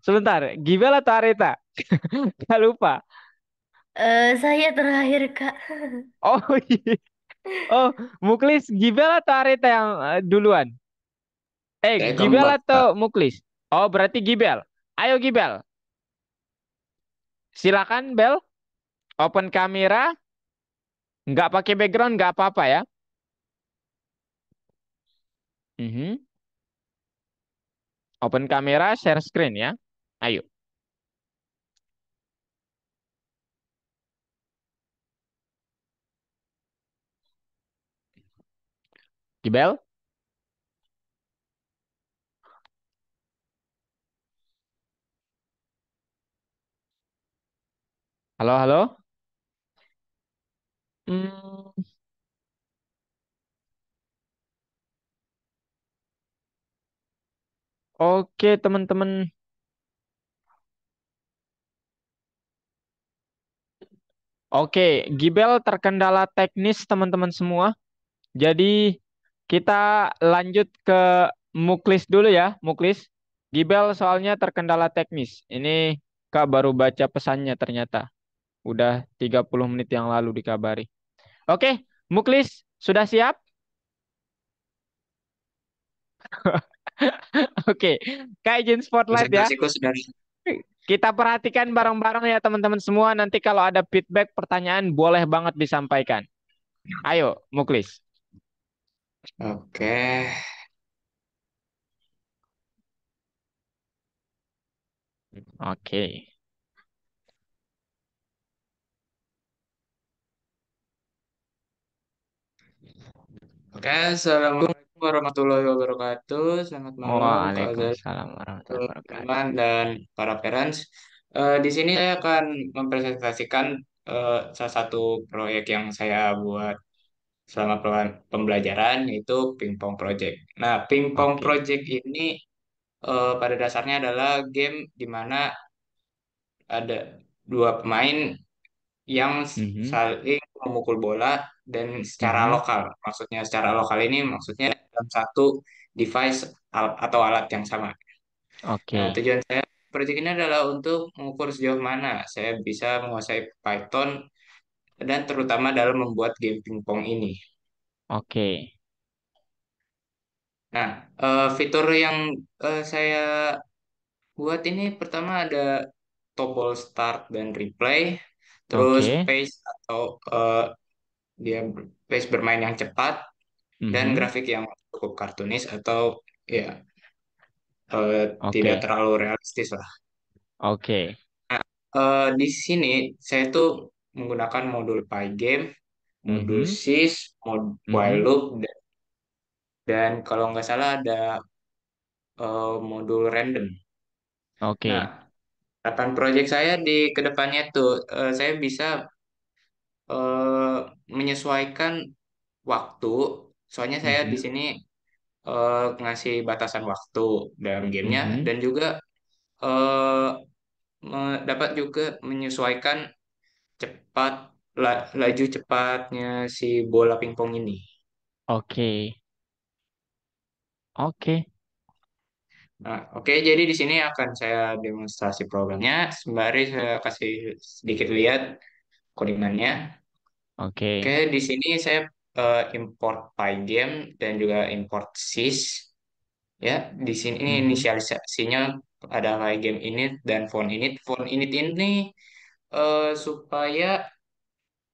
Sebentar, Gibel atau Areta? Gak lupa. Saya terakhir, Kak. Oh, iya. Oh, Muklis, Gibel atau Areta yang duluan? Saya Gibel keempat, atau Kak. Muklis? Oh, berarti Gibel. Ayo Gibel, silakan Bel, open kamera, nggak pakai background nggak apa-apa ya. Mhm. Open kamera, share screen ya. Ayo. Gibel, halo halo. Hmm, oke teman-teman. Oke, Gibel terkendala teknis teman-teman semua. Jadi kita lanjut ke Muklis dulu ya, Muklis. Gibel soalnya terkendala teknis. Ini Kak baru baca pesannya ternyata. Udah 30 menit yang lalu dikabari. Oke, Muklis sudah siap? Oke, Kak izin spotlight ya. Presentasiku sudah. Kita perhatikan bareng-bareng ya teman-teman semua. Nanti kalau ada feedback, pertanyaan boleh banget disampaikan. Ayo, Muklis. Oke. Oke. Oke, Assalamualaikum warahmatullahi wabarakatuh. Selamat malam, Kak Azal, Waalaikumsalam warahmatullahi wabarakatuh. teman dan para parents. Di sini saya akan mempresentasikan salah satu proyek yang saya buat selama pembelajaran, yaitu Pingpong Project. Nah, Pingpong Oke. Project ini pada dasarnya adalah game di mana ada dua pemain yang Mhm, saling memukul bola dan secara mhm. lokal. Maksudnya secara lokal ini maksudnya dalam satu device atau alat yang sama. Nah, Oke. tujuan saya proyek ini adalah untuk mengukur sejauh mana saya bisa menguasai Python dan terutama dalam membuat game pingpong ini. Oke. Nah, fitur yang saya buat ini pertama ada tombol start dan replay, terus Oke. pace atau dia pace bermain yang cepat, dan Mhm. grafik yang cukup kartunis atau ya tidak Oke. terlalu realistis lah. Oke. Di sini saya tuh menggunakan modul Pygame, modul Mhm. sys, while Mhm. loop, dan kalau nggak salah ada modul random. Nah, Oke. harapan proyek saya di kedepannya tuh saya bisa eh, menyesuaikan waktu. Soalnya saya di Mhm. sini ngasih batasan waktu dalam gamenya Mhm. dan juga eh, dapat juga menyesuaikan cepat laju cepatnya si bola pingpong ini. Oke. Oke. Nah, oke, jadi di sini akan saya demonstrasi programnya sembari saya kasih sedikit lihat codingannya. Oke, Oke. di sini saya import Pygame dan juga import sys. Ya, di sini Mhm. inisialisasinya ada Pygame init dan font init. Font init ini supaya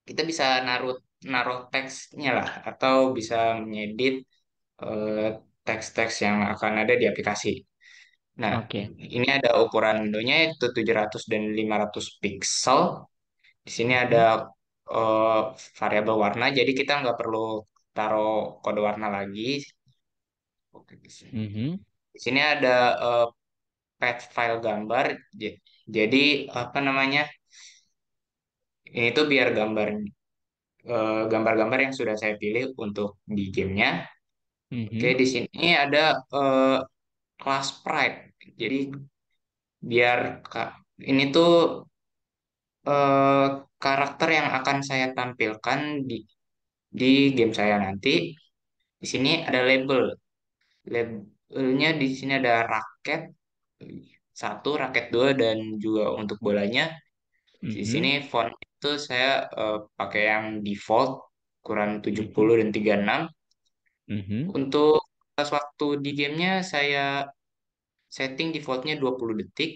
kita bisa naruh naruh teksnya lah, atau bisa menyedit eh, teks-teks yang akan ada di aplikasi. Nah, Oke. ini ada ukuran window-nya yaitu 700 dan 500 pixel. Di sini ada Mhm. eh, variabel warna, jadi kita nggak perlu taruh kode warna lagi. Oke, Mhm. di sini ada eh, path file gambar. Jadi apa namanya? Ini tuh biar gambar-gambar yang sudah saya pilih untuk di gamenya. Oke, Mhm. di sini ada eh, class sprite. Jadi biar ini tuh eh, karakter yang akan saya tampilkan di game saya nanti. Di sini ada label. Labelnya di sini ada raket satu, raket dua, dan juga untuk bolanya. Di sini Mhm. font itu saya pakai yang default ukuran Mhm. 70 dan 36. Mhm. Untuk pas waktu di gamenya saya setting defaultnya 20 detik,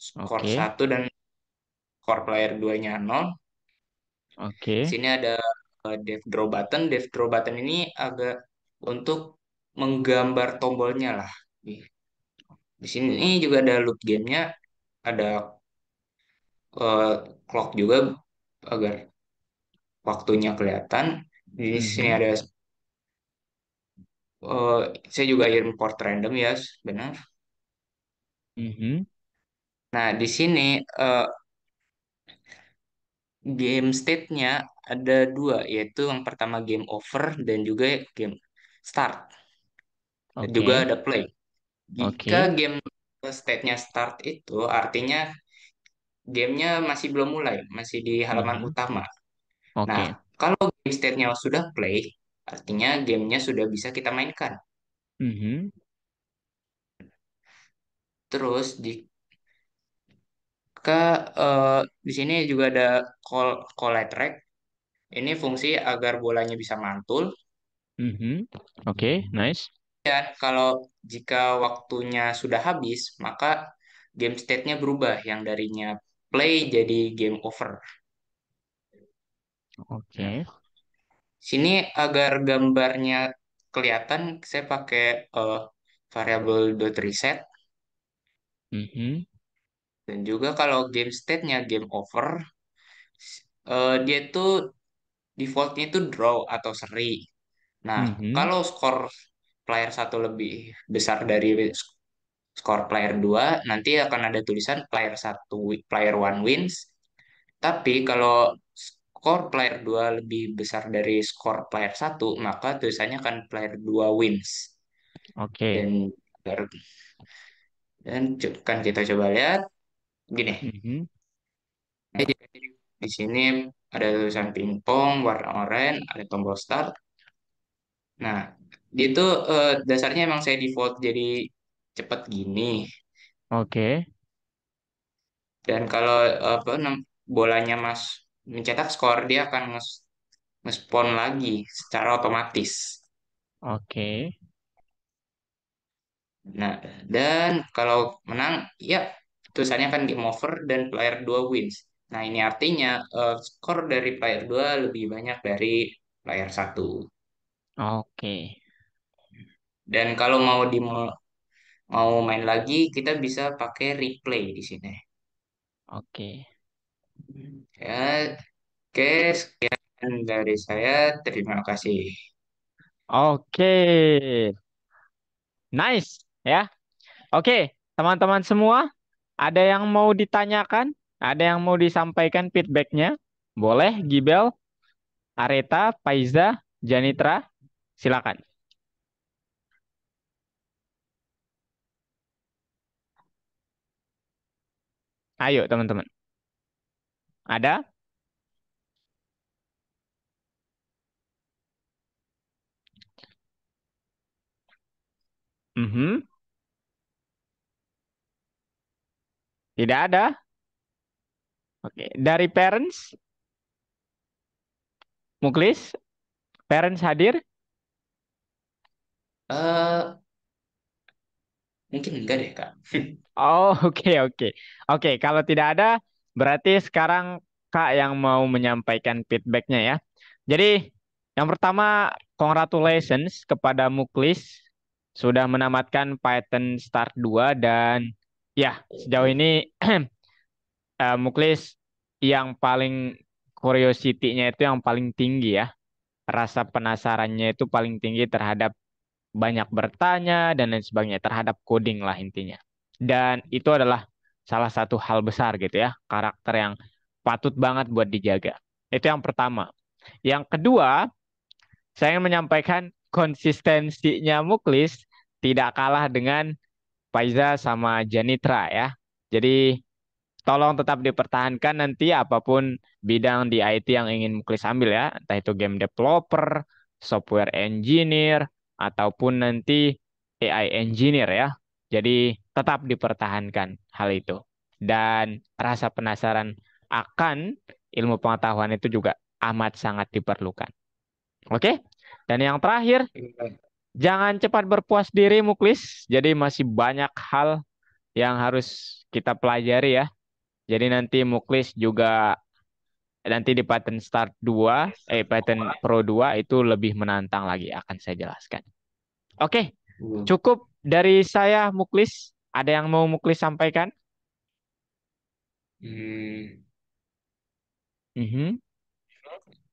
skor Oke. satu dan skor player 2-nya 0. Di Oke. sini ada dev draw button. Dev draw button ini agak untuk menggambar tombolnya lah. Di sini juga ada loop gamenya, ada eh, clock juga agar waktunya kelihatan. Di sini Mhm. ada eh, saya juga import random ya, benar. Mhm. Nah, di sini eh, game state-nya ada dua, yaitu yang pertama game over dan juga game start. Dan juga Oke. ada play. Jika Oke. game state-nya start itu artinya gamenya masih belum mulai, masih di halaman Mhm. utama. Nah, Oke. kalau game state-nya sudah play, artinya gamenya sudah bisa kita mainkan. Mhm. Terus di sini juga ada collide track. Ini fungsi agar bolanya bisa mantul. Mhm. Oke. Nice. Dan kalau jika waktunya sudah habis, maka game state-nya berubah yang darinya play jadi game over. Nah, Oke. sini agar gambarnya kelihatan, saya pakai variabel dot reset. Mhm. Dan juga kalau game state-nya game over, dia tuh defaultnya itu draw atau seri. Nah, Mhm. kalau skor player satu lebih besar dari skor player 2, nanti akan ada tulisan player satu, player one wins. Tapi kalau skor player 2 lebih besar dari skor player satu, maka tulisannya akan player 2 wins. Oke. Dan kan kita coba lihat gini. Mhm. Jadi di sini ada tulisan pingpong warna oranye, ada tombol start. Nah, itu dasarnya emang saya default jadi cepet gini. Oke. Dan kalau bolanya Mas mencetak skor, dia akan nge-spawn lagi secara otomatis. Oke. Nah, dan kalau menang, ya tulisannya kan game over dan player 2 wins. Nah, ini artinya skor dari player 2 lebih banyak dari player satu. Oke. Dan kalau mau main lagi, kita bisa pakai replay di sini. Oke. Ya, oke, sekian dari saya. Terima kasih. Oke. Nice. Ya. Oke. Teman-teman semua, ada yang mau ditanyakan? Ada yang mau disampaikan feedbacknya? Boleh, Gibel, Areta, Paiza, Janitra, silakan. Ayo, teman-teman. Ada? Mhm. Tidak ada? Oke. Dari parents, Muklis, parents hadir? eh Mungkin enggak deh, Kak. Oh, oke, oke. Oke, kalau tidak ada, Berarti sekarang Kak yang mau menyampaikan feedbacknya ya. Jadi yang pertama, congratulations kepada Muklis sudah menamatkan Python Start 2 dan ya sejauh ini Muklis yang paling curiosity-nya itu yang paling tinggi ya. Rasa penasarannya itu paling tinggi terhadap banyak bertanya dan lain sebagainya terhadap coding lah intinya. Dan itu adalah salah satu hal besar gitu ya, karakter yang patut banget buat dijaga. Itu yang pertama. Yang kedua, saya ingin menyampaikan konsistensinya Muklis tidak kalah dengan Faiza sama Janitra ya. Jadi tolong tetap dipertahankan nanti apapun bidang di IT yang ingin Muklis ambil ya, entah itu game developer, software engineer, ataupun nanti AI engineer ya. Jadi tetap dipertahankan hal itu. Dan rasa penasaran akan ilmu pengetahuan itu juga amat sangat diperlukan. Oke? Dan yang terakhir, jangan cepat berpuas diri Muklis. Jadi masih banyak hal yang harus kita pelajari ya. Jadi nanti Muklis juga nanti di Python Start 2, Python Pro 2 itu lebih menantang lagi akan saya jelaskan. Oke, cukup dari saya Muklis. Ada yang mau Muklis sampaikan? Hmm, Mhm.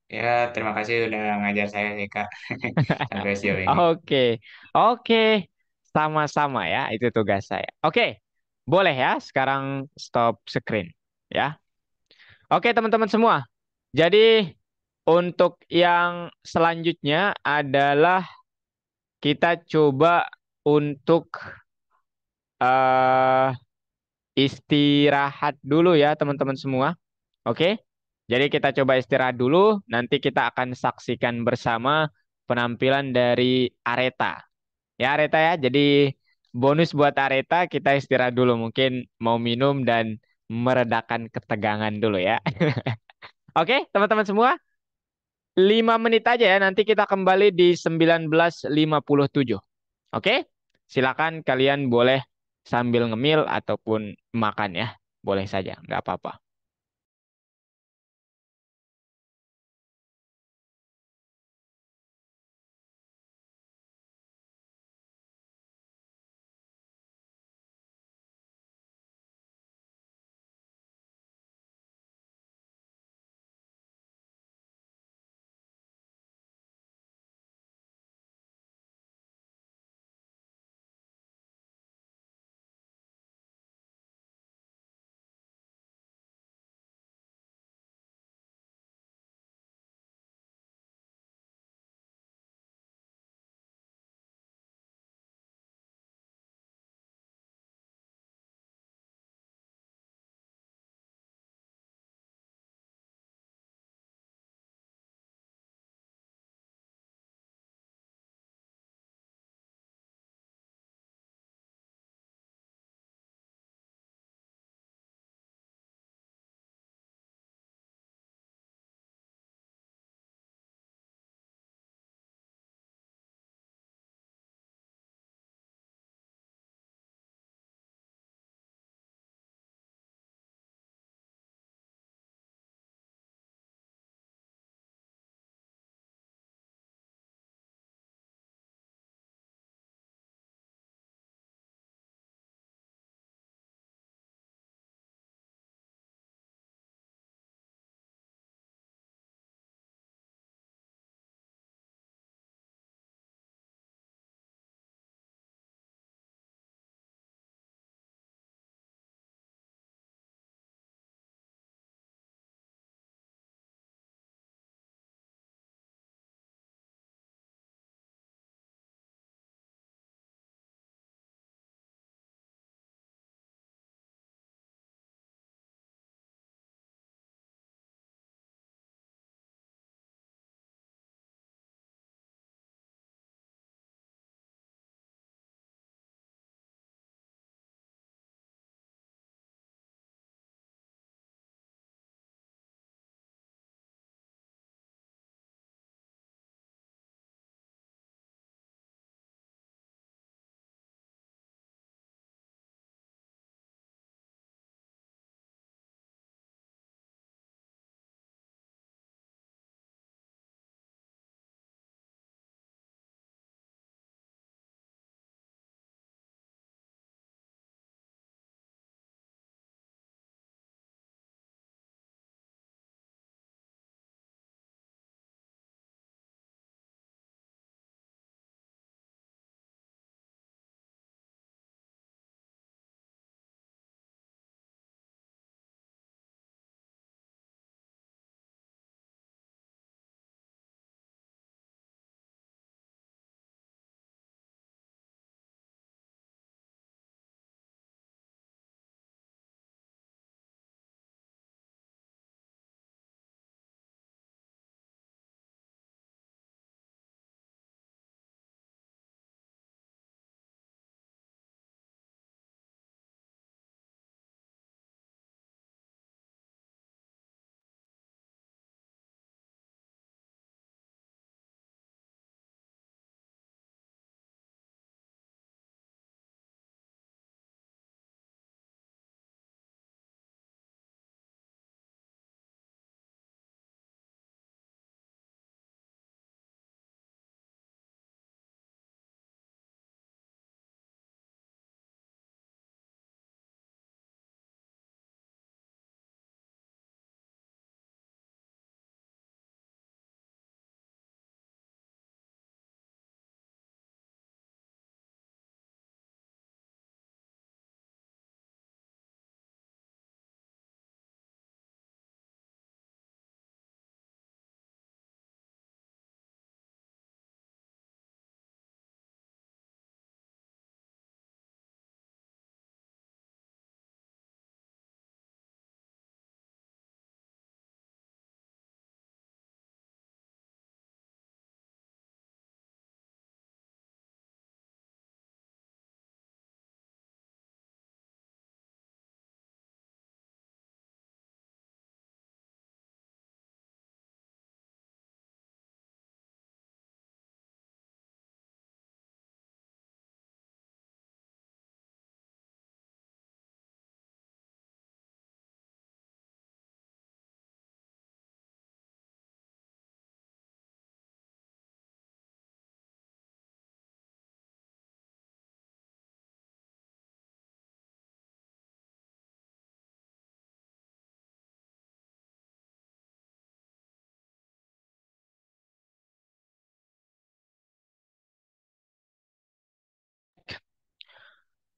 ya, terima kasih udah ngajar saya sih, Kak. Sampai sejauh ini. Oke, oke, sama-sama ya. Itu tugas saya. Oke, boleh ya. Sekarang stop screen ya. Oke, teman-teman semua. Jadi untuk yang selanjutnya adalah kita coba untuk eh istirahat dulu ya teman-teman semua. Oke? Jadi kita coba istirahat dulu, nanti kita akan saksikan bersama penampilan dari Areta. Ya Areta ya, jadi bonus buat Areta kita istirahat dulu. Mungkin mau minum dan meredakan ketegangan dulu ya. Oke teman-teman semua, 5 menit aja ya, nanti kita kembali di 19.57. Oke? Silakan kalian boleh sambil ngemil ataupun makan ya. Boleh saja, nggak apa-apa.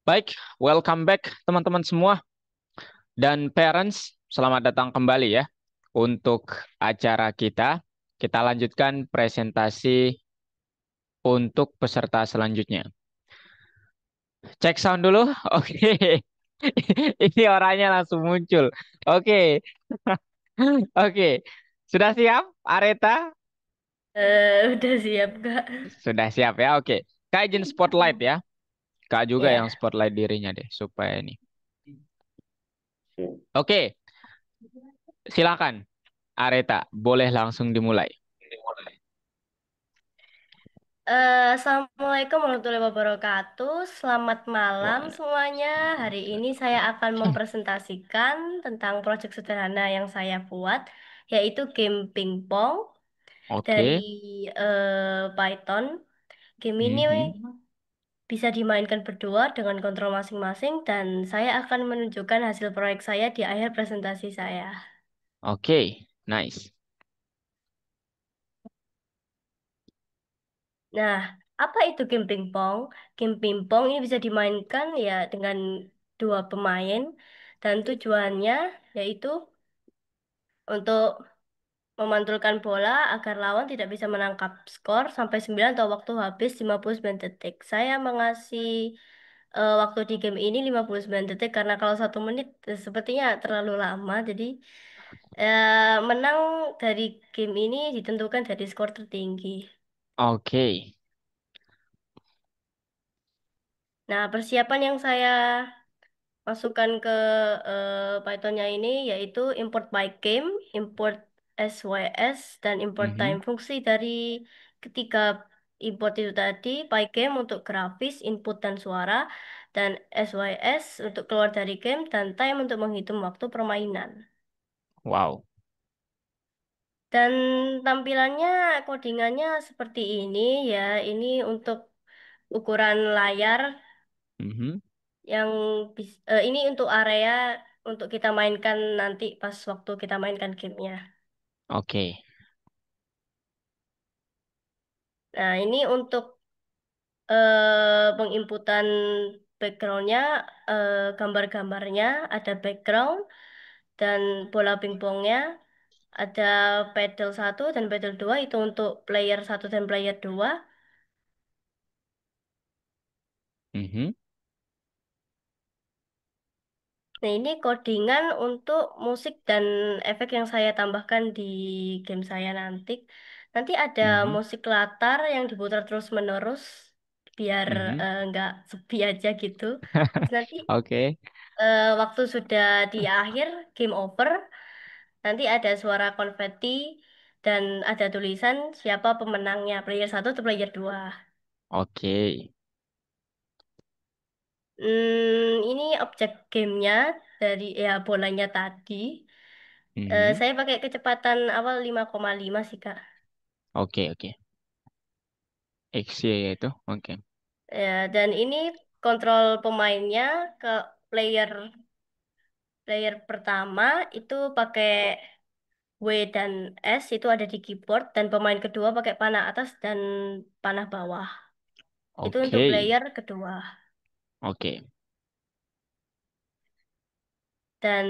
Baik, welcome back teman-teman semua dan parents, selamat datang kembali ya untuk acara kita. Kita lanjutkan presentasi untuk peserta selanjutnya. Cek sound dulu. Oke. Ini orangnya langsung muncul. Oke. Oke. Sudah siap, Areta? Udah siap, Kak. Sudah siap ya. Oke. Kak izin spotlight ya. Kak juga yang Ya. spotlight dirinya deh supaya ini. Oke, silakan Areta, boleh langsung dimulai. Assalamualaikum warahmatullahi wabarakatuh. Selamat malam Wah, semuanya. Hari ini saya akan mempresentasikan tentang proyek sederhana yang saya buat, yaitu game pingpong dari Oke. Python. Game ini Mhm. bisa dimainkan berdua dengan kontrol masing-masing dan saya akan menunjukkan hasil proyek saya di akhir presentasi saya. Oke, nice. Nah, apa itu game pingpong? Game pingpong ini bisa dimainkan ya dengan dua pemain dan tujuannya yaitu untuk memantulkan bola agar lawan tidak bisa menangkap skor sampai 9 atau waktu habis 59 detik. Saya mengasih waktu di game ini 59 detik karena kalau 1 menit sepertinya terlalu lama. Jadi menang dari game ini ditentukan dari skor tertinggi. Oke. Nah, persiapan yang saya masukkan ke Pythonnya ini yaitu import by game, import SYS, dan import time Mhm. fungsi dari ketiga import itu tadi. Pygame untuk grafis, input dan suara, dan SYS untuk keluar dari game, dan time untuk menghitung waktu permainan. Wow. Dan tampilannya, codingannya seperti ini ya. Ini untuk ukuran layar Mhm. yang ini untuk area untuk kita mainkan nanti pas waktu kita mainkan gamenya. Oke. Nah, ini untuk penginputan backgroundnya, gambar-gambarnya ada background dan bola pingpongnya, ada pedal 1 dan pedal 2 itu untuk player 1 dan player 2. Mhm. Nah, ini codingan untuk musik dan efek yang saya tambahkan di game saya nanti. Nanti ada Mhm. musik latar yang diputar terus-menerus biar Mhm. nggak sepi aja gitu. Terus nanti Oke. waktu sudah di akhir game over, nanti ada suara konveti dan ada tulisan siapa pemenangnya, player 1 atau player 2. Oke. Ini objek gamenya dari ya bolanya tadi. Mhm. Saya pakai kecepatan awal 5,5 sih, Kak. Oke, oke. XY itu. Oke. Ya, dan ini kontrol pemainnya ke player player pertama itu pakai W dan S itu ada di keyboard dan pemain kedua pakai panah atas dan panah bawah. Itu untuk Oke. player kedua. Oke. Dan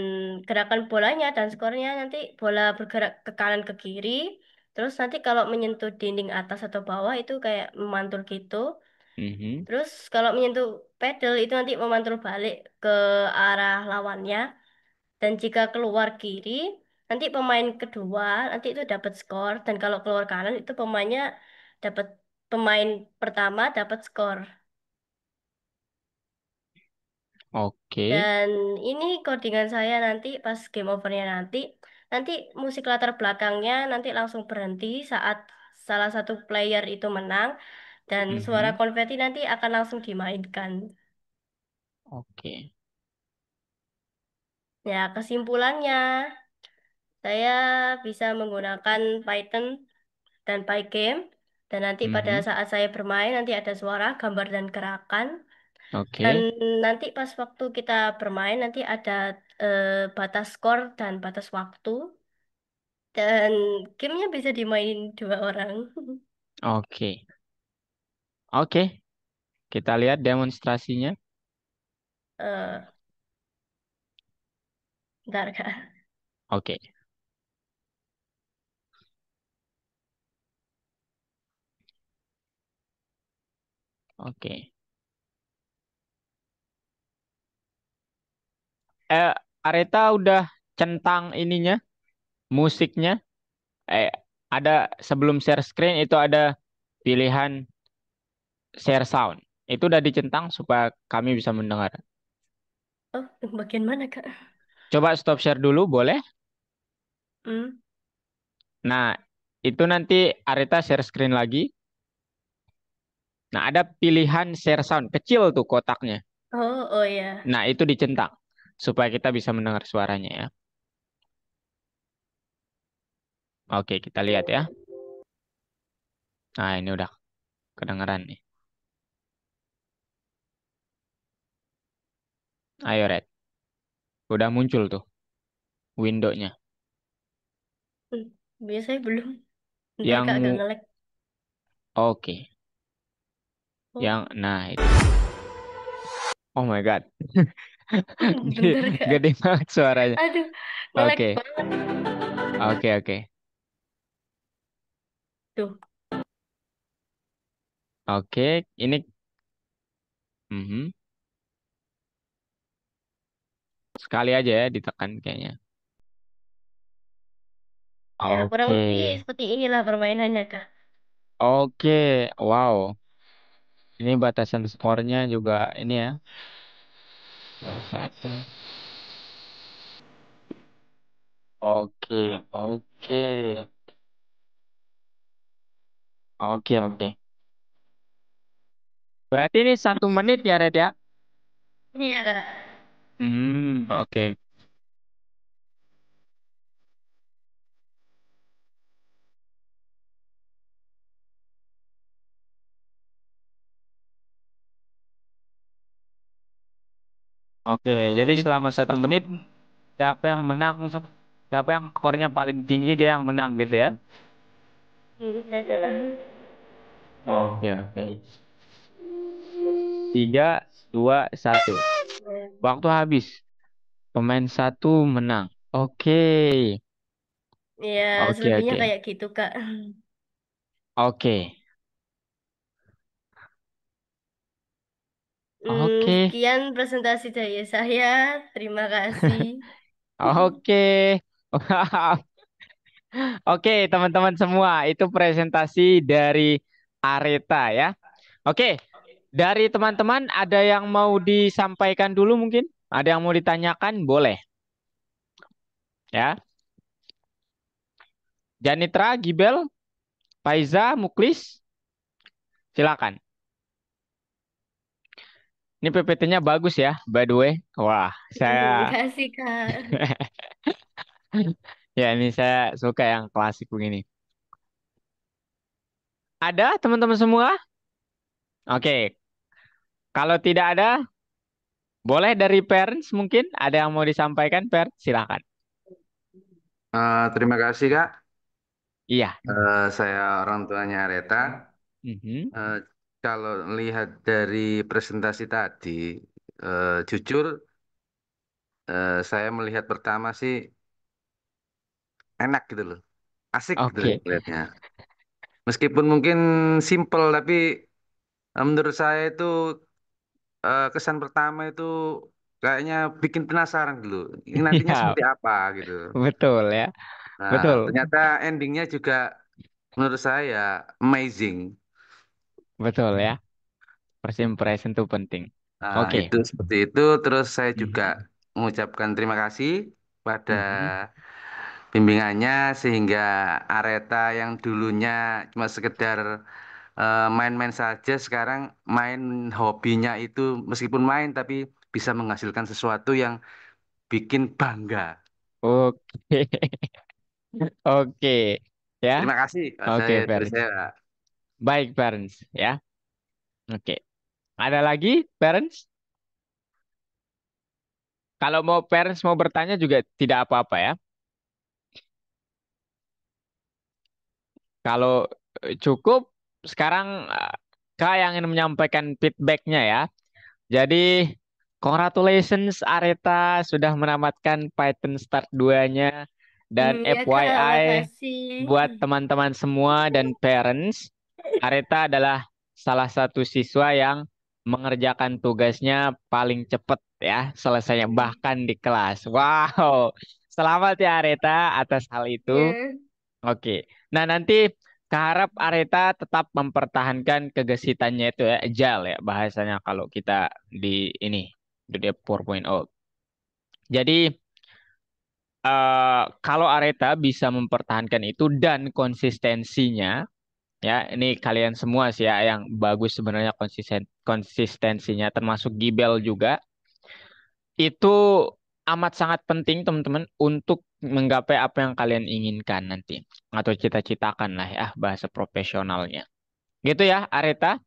gerakan bolanya dan skornya nanti bola bergerak ke kanan ke kiri. Terus nanti kalau menyentuh dinding atas atau bawah itu kayak memantul gitu. Mhm. Terus kalau menyentuh pedal itu nanti memantul balik ke arah lawannya. Dan jika keluar kiri, nanti pemain kedua nanti itu dapat skor. Dan kalau keluar kanan itu dapat pemain pertama dapat skor. Oke. Dan ini codingan saya nanti pas game overnya nanti musik latar belakangnya nanti langsung berhenti saat salah satu player itu menang dan suara Mhm. konveti nanti akan langsung dimainkan. Oke. Ya, kesimpulannya saya bisa menggunakan Python dan Pygame dan nanti pada Mhm. saat saya bermain nanti ada suara, gambar dan gerakan dan Oke. nanti pas waktu kita bermain nanti ada batas skor dan batas waktu. Dan gamenya bisa dimainin 2 orang. Oke. Oke. Kita lihat demonstrasinya. Eh, Bentar, Kak. Oke, oke. Eh, Areta udah centang ininya, musiknya. Eh, ada sebelum share screen itu ada pilihan share sound. Itu udah dicentang supaya kami bisa mendengar. Oh, bagian mana, Kak? Coba stop share dulu, boleh? Hmm. Nah, itu nanti Areta share screen lagi. Nah, ada pilihan share sound. Kecil tuh kotaknya. Oh, oh ya. Nah, itu dicentang. Supaya kita bisa mendengar suaranya ya. Oke, kita lihat ya. Nah, ini udah kedengeran nih. Ayo, Red. Udah muncul tuh window-nya. Hmm. Biasanya belum. Bentar, Kak, agak Yang, nge-lag. oke. Oh, Nah itu. Oh my God. bentar, Gede Kak. banget suaranya. Aduh, nge-lag Oke, banget. oke. Tuh. Oke, ini mhm. Sekali aja ya ditekan kayaknya. Ya, kurang Oke, lebih seperti inilah permainannya, Kak. oke. Wow, ini batasan skornya juga ini ya. Oke, oke. Oke. Berarti ini 1 menit ya, Red ya? Iya, Kak. Oke. Oke, jadi selama 1 menit siapa yang menang, siapa yang skornya paling tinggi dia yang menang gitu ya? Iya. Oke. 3, 2, 1. Waktu habis. Pemain satu menang. Oke. Ya, selebihnya Oke. kayak gitu, Kak. Oke. Oke. Sekian presentasi dari saya. Terima kasih. Oke. Oke, teman-teman semua, itu presentasi dari Areta ya. Oke, dari teman-teman ada yang mau disampaikan dulu mungkin? Ada yang mau ditanyakan? Boleh ya. Janitra, Gibel, Faiza, Muklis, silakan. Ini PPT-nya bagus ya, by the way. Wah, saya Makasih, Kak. ya ini saya suka yang klasik begini. Ada teman-teman semua? Oke, kalau tidak ada, boleh dari parents mungkin ada yang mau disampaikan, parents silakan. Terima kasih Kak. Iya. Saya orang tuanya Reta. Mhm. Eh, Kalau lihat dari presentasi tadi, jujur saya melihat pertama sih enak gitu loh, asik gitu loh Oke. lihatnya. Meskipun mungkin simple, tapi menurut saya itu kesan pertama itu kayaknya bikin penasaran dulu. Ini nantinya Iya, seperti apa gitu. betul ya. Nah, Betul. ternyata endingnya juga menurut saya amazing. Betul ya. First impression itu penting. Nah, Oke. itu seperti itu. Terus saya juga Mhm. mengucapkan terima kasih pada Mhm. bimbingannya sehingga Areta yang dulunya cuma sekedar main-main saja, sekarang main hobinya itu meskipun main tapi bisa menghasilkan sesuatu yang bikin bangga. Oke. Oke. Ya. Terima kasih, Oke, saya dari parents. saya. Baik, parents ya. Oke. Ada lagi, parents? Kalau mau parents mau bertanya juga tidak apa-apa ya. Kalau cukup, sekarang Kak yang ingin menyampaikan feedbacknya ya. Jadi Congratulations Areta sudah menamatkan Python Start 2-nya. Dan Ya Kak, FYI makasih. buat teman-teman semua dan parents, Areta adalah salah satu siswa yang mengerjakan tugasnya paling cepat ya, selesainya bahkan di kelas. Wow. Selamat ya Areta atas hal itu. Ya. Oke. Nah, nanti keharap Areta tetap mempertahankan kegesitannya itu ya, agile ya bahasanya kalau kita di ini, di dia 4.0. Jadi kalau Areta bisa mempertahankan itu dan konsistensinya, ya ini kalian semua sih ya yang bagus sebenarnya konsistensinya, termasuk Gibel juga, itu amat sangat penting teman-teman untuk menggapai apa yang kalian inginkan nanti atau cita-citakan lah ya bahasa profesionalnya. Gitu ya Areta.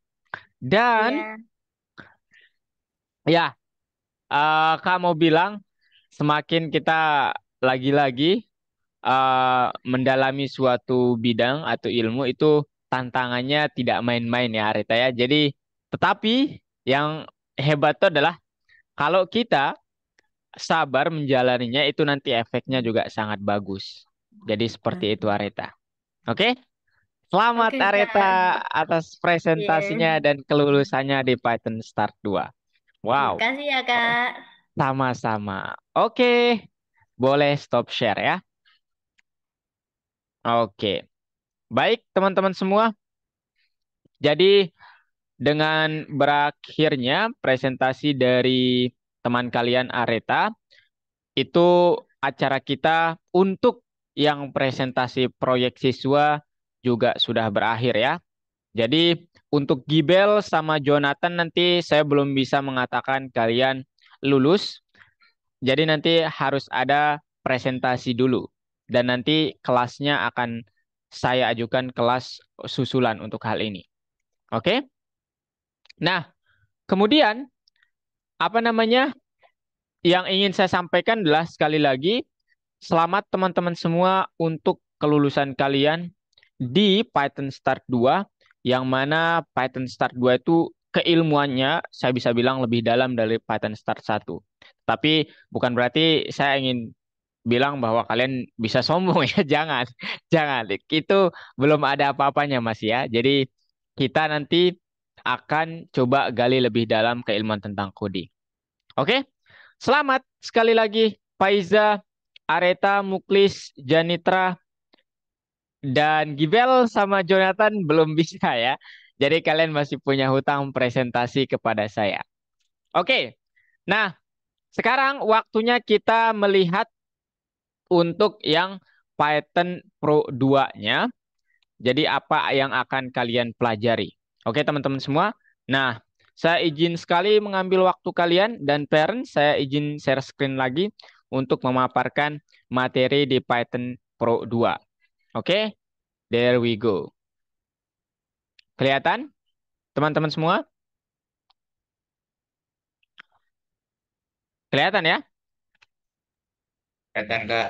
Dan Ya. ya Kak mau bilang semakin kita lagi-lagi mendalami suatu bidang atau ilmu itu tantangannya tidak main-main ya Areta ya. Jadi tetapi yang hebat itu adalah kalau kita sabar menjalaninya itu nanti efeknya juga sangat bagus. Jadi seperti itu Areta. Oke? Selamat Oke Areta Kak. atas Ya. presentasinya dan kelulusannya di Python Start 2. Wow, Makasih ya Kak. sama-sama. Oke, boleh stop share ya. Oke, baik teman-teman semua. Jadi dengan berakhirnya presentasi dari teman kalian Areta, itu acara kita untuk yang presentasi proyek siswa juga sudah berakhir ya. Jadi untuk Gibel sama Jonathan nanti saya belum bisa mengatakan kalian lulus. Jadi nanti harus ada presentasi dulu. Dan nanti kelasnya akan saya ajukan kelas susulan untuk hal ini. Oke? Nah, kemudian apa namanya? Yang ingin saya sampaikan adalah sekali lagi selamat teman-teman semua untuk kelulusan kalian di Python Start 2 yang mana Python Start 2 itu keilmuannya saya bisa bilang lebih dalam dari Python Start 1. Tapi bukan berarti saya ingin bilang bahwa kalian bisa sombong ya, jangan. Jangan. Itu belum ada apa-apanya Mas ya. Jadi kita nanti akan coba gali lebih dalam keilmuan tentang coding. Oke? Selamat sekali lagi Faiza, Areta, Muklis, Janitra, dan Gibel sama Jonathan belum bisa ya. Jadi kalian masih punya hutang presentasi kepada saya. Oke, nah sekarang waktunya kita melihat untuk yang Python Pro 2-nya. Jadi apa yang akan kalian pelajari? Oke teman-teman semua. Nah, saya izin sekali mengambil waktu kalian dan parents, saya izin share screen lagi untuk memaparkan materi di Python Pro 2. Oke, there we go. Kelihatan teman-teman semua? Kelihatan ya? Kelihatan Kak.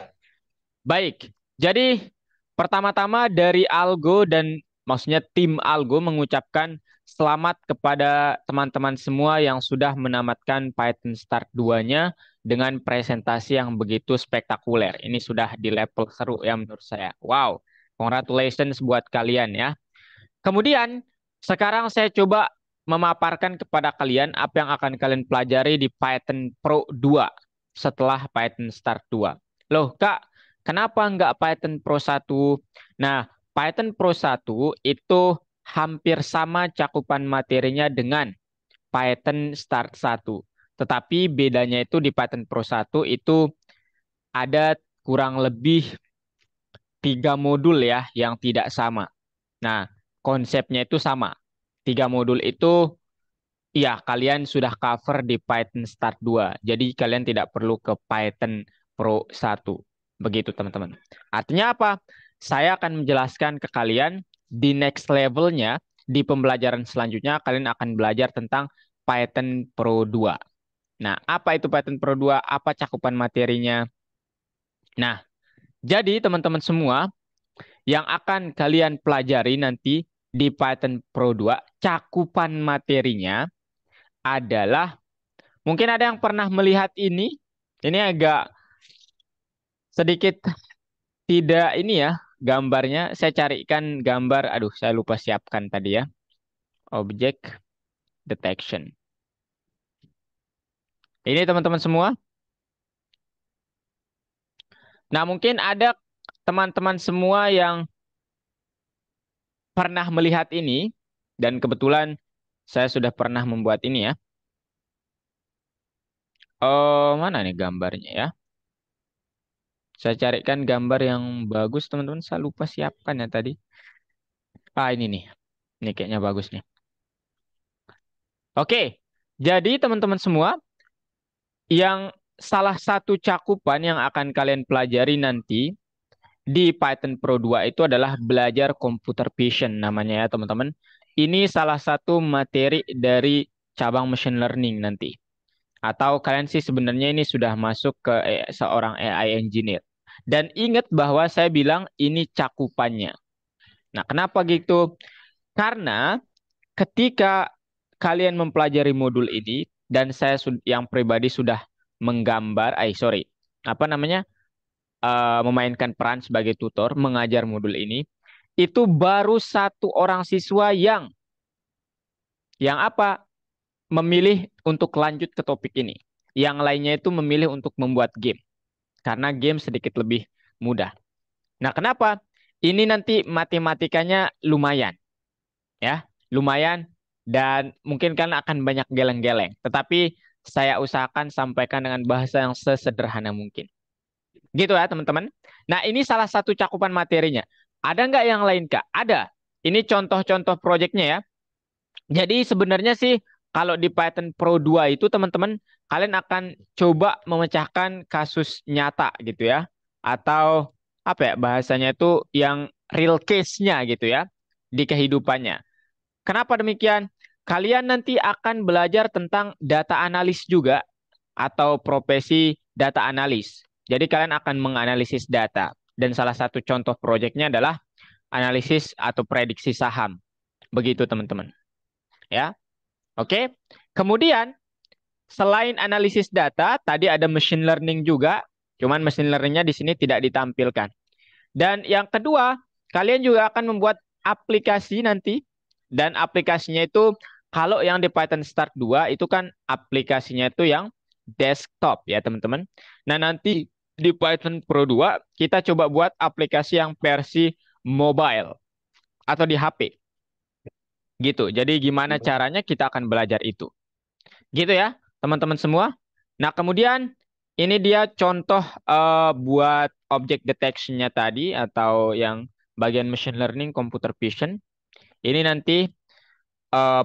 Baik, jadi pertama-tama dari Algo dan maksudnya tim Algo mengucapkan selamat kepada teman-teman semua yang sudah menamatkan Python Start 2-nya dengan presentasi yang begitu spektakuler. Ini sudah di level seru ya menurut saya. Wow, congratulations buat kalian ya. Kemudian sekarang saya coba memaparkan kepada kalian apa yang akan kalian pelajari di Python Pro 2 setelah Python Start 2. Loh, Kak, kenapa nggak Python Pro 1? Nah, Python Pro 1 itu hampir sama cakupan materinya dengan Python Start 1. Tetapi bedanya itu di Python Pro 1 itu ada kurang lebih 3 modul ya yang tidak sama. Nah, konsepnya itu sama. 3 modul itu ya kalian sudah cover di Python Start 2. Jadi kalian tidak perlu ke Python Pro 1. Begitu teman-teman. Artinya apa? Saya akan menjelaskan ke kalian di next levelnya, di pembelajaran selanjutnya kalian akan belajar tentang Python Pro 2. Nah, apa itu Python Pro 2? Apa cakupan materinya? Nah, jadi teman-teman semua, yang akan kalian pelajari nanti di Python Pro 2, cakupan materinya adalah Mungkin ada yang pernah melihat ini. Ini agak sedikit tidak ini ya gambarnya. Saya carikan gambar. Aduh, saya lupa siapkan tadi ya. Object detection. Ini teman-teman semua. Nah, mungkin ada teman-teman semua yang pernah melihat ini. Dan kebetulan saya sudah pernah membuat ini ya. Oh, mana nih gambarnya ya? Saya carikan gambar yang bagus, teman-teman. Saya lupa siapkan ya tadi. Ah, ini nih. Ini kayaknya bagus nih. Oke, jadi teman-teman semua, yang salah satu cakupan yang akan kalian pelajari nanti di Python Pro 2 itu adalah belajar computer vision namanya ya teman-teman. Ini salah satu materi dari cabang machine learning nanti. Atau kalian sih sebenarnya ini sudah masuk ke seorang AI engineer. Dan ingat bahwa saya bilang ini cakupannya. Nah, kenapa gitu? Karena ketika kalian mempelajari modul ini dan saya yang pribadi sudah menggambar, apa namanya, memainkan peran sebagai tutor mengajar modul ini, itu baru satu orang siswa yang apa memilih untuk lanjut ke topik ini. Yang lainnya itu memilih untuk membuat game karena game sedikit lebih mudah. Nah, kenapa? Ini nanti matematikanya lumayan. Ya, lumayan dan mungkin kan akan banyak geleng-geleng. Tetapi saya usahakan sampaikan dengan bahasa yang sesederhana mungkin. Gitu ya, teman-teman. Nah, ini salah satu cakupan materinya. Ada nggak yang lain, Kak? Ada. Ini contoh-contoh proyeknya ya. Jadi sebenarnya sih kalau di Python Pro 2 itu teman-teman kalian akan coba memecahkan kasus nyata gitu ya. Atau apa ya bahasanya itu yang real case-nya gitu ya di kehidupannya. Kenapa demikian? Kalian nanti akan belajar tentang data analis juga atau profesi data analis. Jadi kalian akan menganalisis data. Dan salah satu contoh proyeknya adalah analisis atau prediksi saham. Begitu teman-teman. Ya, oke. Kemudian selain analisis data, tadi ada machine learning juga. Cuman machine learningnya di sini tidak ditampilkan. Dan yang kedua, kalian juga akan membuat aplikasi nanti. Dan aplikasinya itu, kalau yang di Python Start 2, itu kan aplikasinya itu yang desktop ya teman-teman. Nah nanti di Python Pro 2, kita coba buat aplikasi yang versi mobile atau di HP. Gitu. Jadi gimana caranya kita akan belajar itu. Gitu ya teman-teman semua. Nah kemudian ini dia contoh buat object detection-nya tadi atau yang bagian machine learning, computer vision. Ini nanti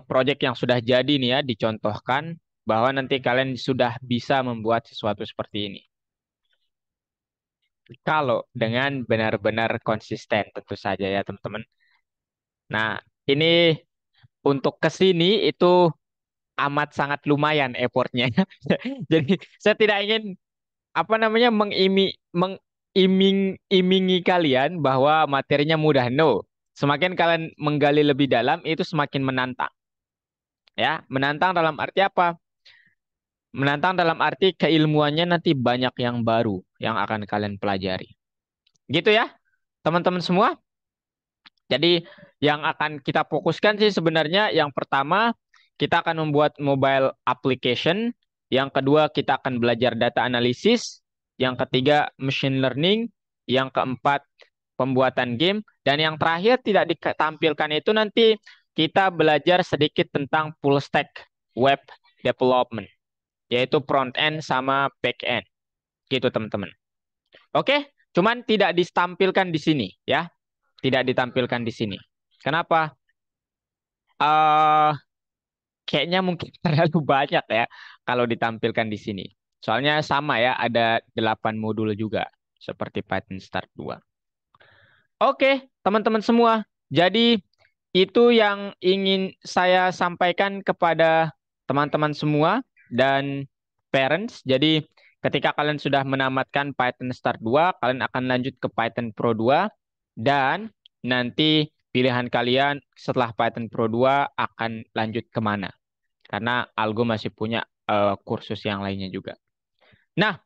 project yang sudah jadi nih ya dicontohkan bahwa nanti kalian sudah bisa membuat sesuatu seperti ini. Kalau dengan benar-benar konsisten tentu saja ya teman-teman. Nah ini untuk ke sini itu amat sangat lumayan effortnya. Jadi saya tidak ingin apa namanya mengiming-imingi kalian bahwa materinya mudah. No. Semakin kalian menggali lebih dalam itu semakin menantang. Ya, menantang dalam arti apa? Menantang dalam arti keilmuannya nanti banyak yang baru yang akan kalian pelajari. Gitu ya, teman-teman semua. Jadi yang akan kita fokuskan sih sebenarnya yang pertama kita akan membuat mobile application, yang kedua kita akan belajar data analisis, yang ketiga machine learning, yang keempat pembuatan game, dan yang terakhir tidak ditampilkan itu nanti kita belajar sedikit tentang full stack web development, yaitu front end sama back end. Gitu teman-teman. Oke, cuman tidak ditampilkan di sini ya. Tidak ditampilkan di sini. Kenapa? Kayaknya mungkin terlalu banyak ya kalau ditampilkan di sini. Soalnya sama ya, ada 8 modul juga seperti Python Start 2. Oke, teman-teman semua. Jadi itu yang ingin saya sampaikan kepada teman-teman semua dan parents. Jadi ketika kalian sudah menamatkan Python Start 2, kalian akan lanjut ke Python Pro 2 dan nanti pilihan kalian setelah Python Pro 2 akan lanjut kemana. Karena Algo masih punya kursus yang lainnya juga. Nah,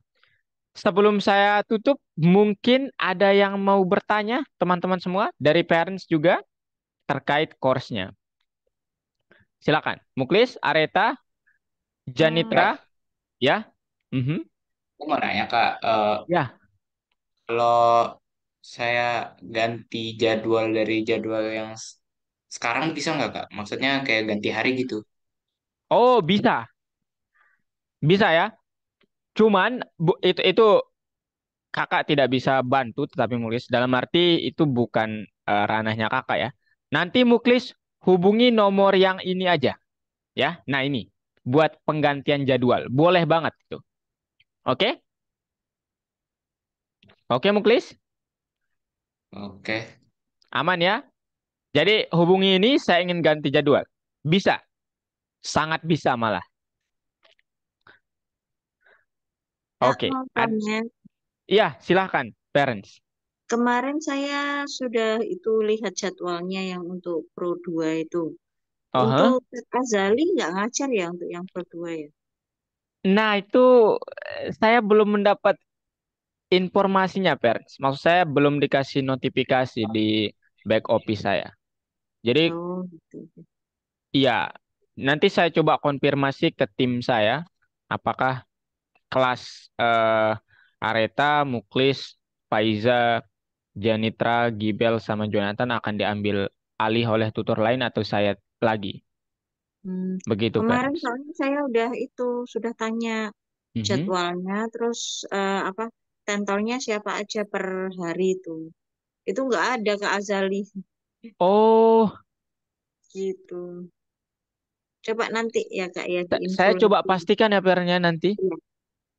sebelum saya tutup, mungkin ada yang mau bertanya, teman-teman semua, dari parents juga, terkait course-nya. Silakan. Muklis, Areta, Janitra, Kak, ya. Mhm. aku mau nanya Kak, Ya. kalau saya ganti jadwal dari jadwal yang sekarang bisa nggak Kak? Maksudnya kayak ganti hari gitu. Oh, bisa. Bisa ya. Cuman itu kakak tidak bisa bantu, tetapi Muklis dalam arti itu bukan ranahnya kakak ya. Nanti Muklis hubungi nomor yang ini aja ya. Nah ini buat penggantian jadwal. Boleh banget itu. Oke? Oke Muklis? Oke. Aman ya? Jadi hubungi ini saya ingin ganti jadwal. Bisa. Sangat bisa malah. Kak, Oke. mau tanya, Iya, silahkan parents. kemarin saya sudah itu lihat jadwalnya yang untuk Pro 2 itu. Aha. Untuk Kak Azali nggak ngajar ya untuk yang Pro 2 ya? Nah itu saya belum mendapat informasinya parents. Maksud saya belum dikasih notifikasi di back office saya. Jadi Oh, gitu. iya, nanti saya coba konfirmasi ke tim saya apakah kelas Areta, Muklis, Faiza, Janitra, Gibel sama Jonathan akan diambil alih oleh tutor lain atau saya lagi. Hmm. Begitu Kemarin parents. soalnya saya udah itu sudah tanya Mhm. jadwalnya, terus apa tentornya siapa aja per hari itu. Itu nggak ada Kak Azali Oh, gitu. Coba nanti ya Kak ya diinfo saya coba lagi. pastikan ya parentnya nanti. Iya.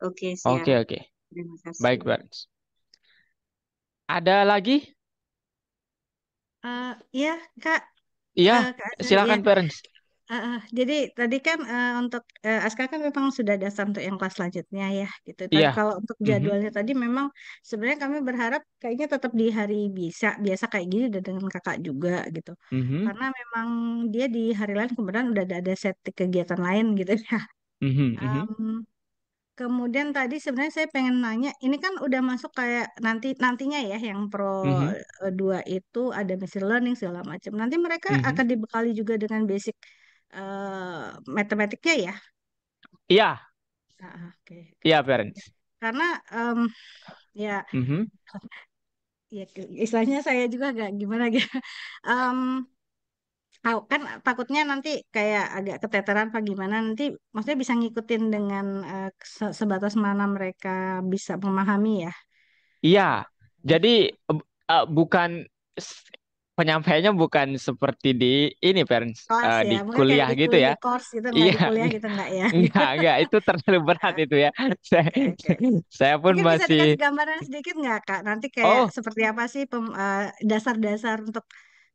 Oke, siap. Oke, oke. Terima kasih. Baik parents. Ada lagi? Iya, Kak, Iya, Kak Azhar, ya. silakan parents. Jadi tadi kan untuk Aska kan memang sudah dasar untuk yang kelas selanjutnya ya, gitu. Tadi Iya. kalau untuk Mhm. jadwalnya tadi memang sebenarnya kami berharap kayaknya tetap di hari biasa kayak gini udah dengan kakak juga gitu. Mhm. Karena memang dia di hari lain kemudian udah ada set kegiatan lain gitu ya. Mhm. Mhm. Em, Kemudian tadi sebenarnya saya pengen nanya, ini kan udah masuk kayak nantinya ya yang Pro Mhm. 2 itu ada machine learning segala macam. Nanti mereka Mhm. akan dibekali juga dengan basic matematiknya ya. Iya, Oke, oke. iya parents. Karena ya Mhm. ya istilahnya saya juga agak gimana gitu. Em, kan takutnya nanti kayak agak keteteran apa gimana nanti maksudnya bisa ngikutin dengan sebatas mana mereka bisa memahami ya. Iya. Jadi bukan s- penyampaiannya bukan seperti di ini parents Kelas ya, di mungkin kayak kuliah di gitu ya. course gitu, nggak Iya, di kuliah gitu nggak ya? enggak, itu terlalu berat itu ya. Saya, Oke, oke. saya pun Mungkin bisa masih dikasih gambaran sedikit nggak Kak? Nanti kayak oh, seperti apa sih dasar-dasar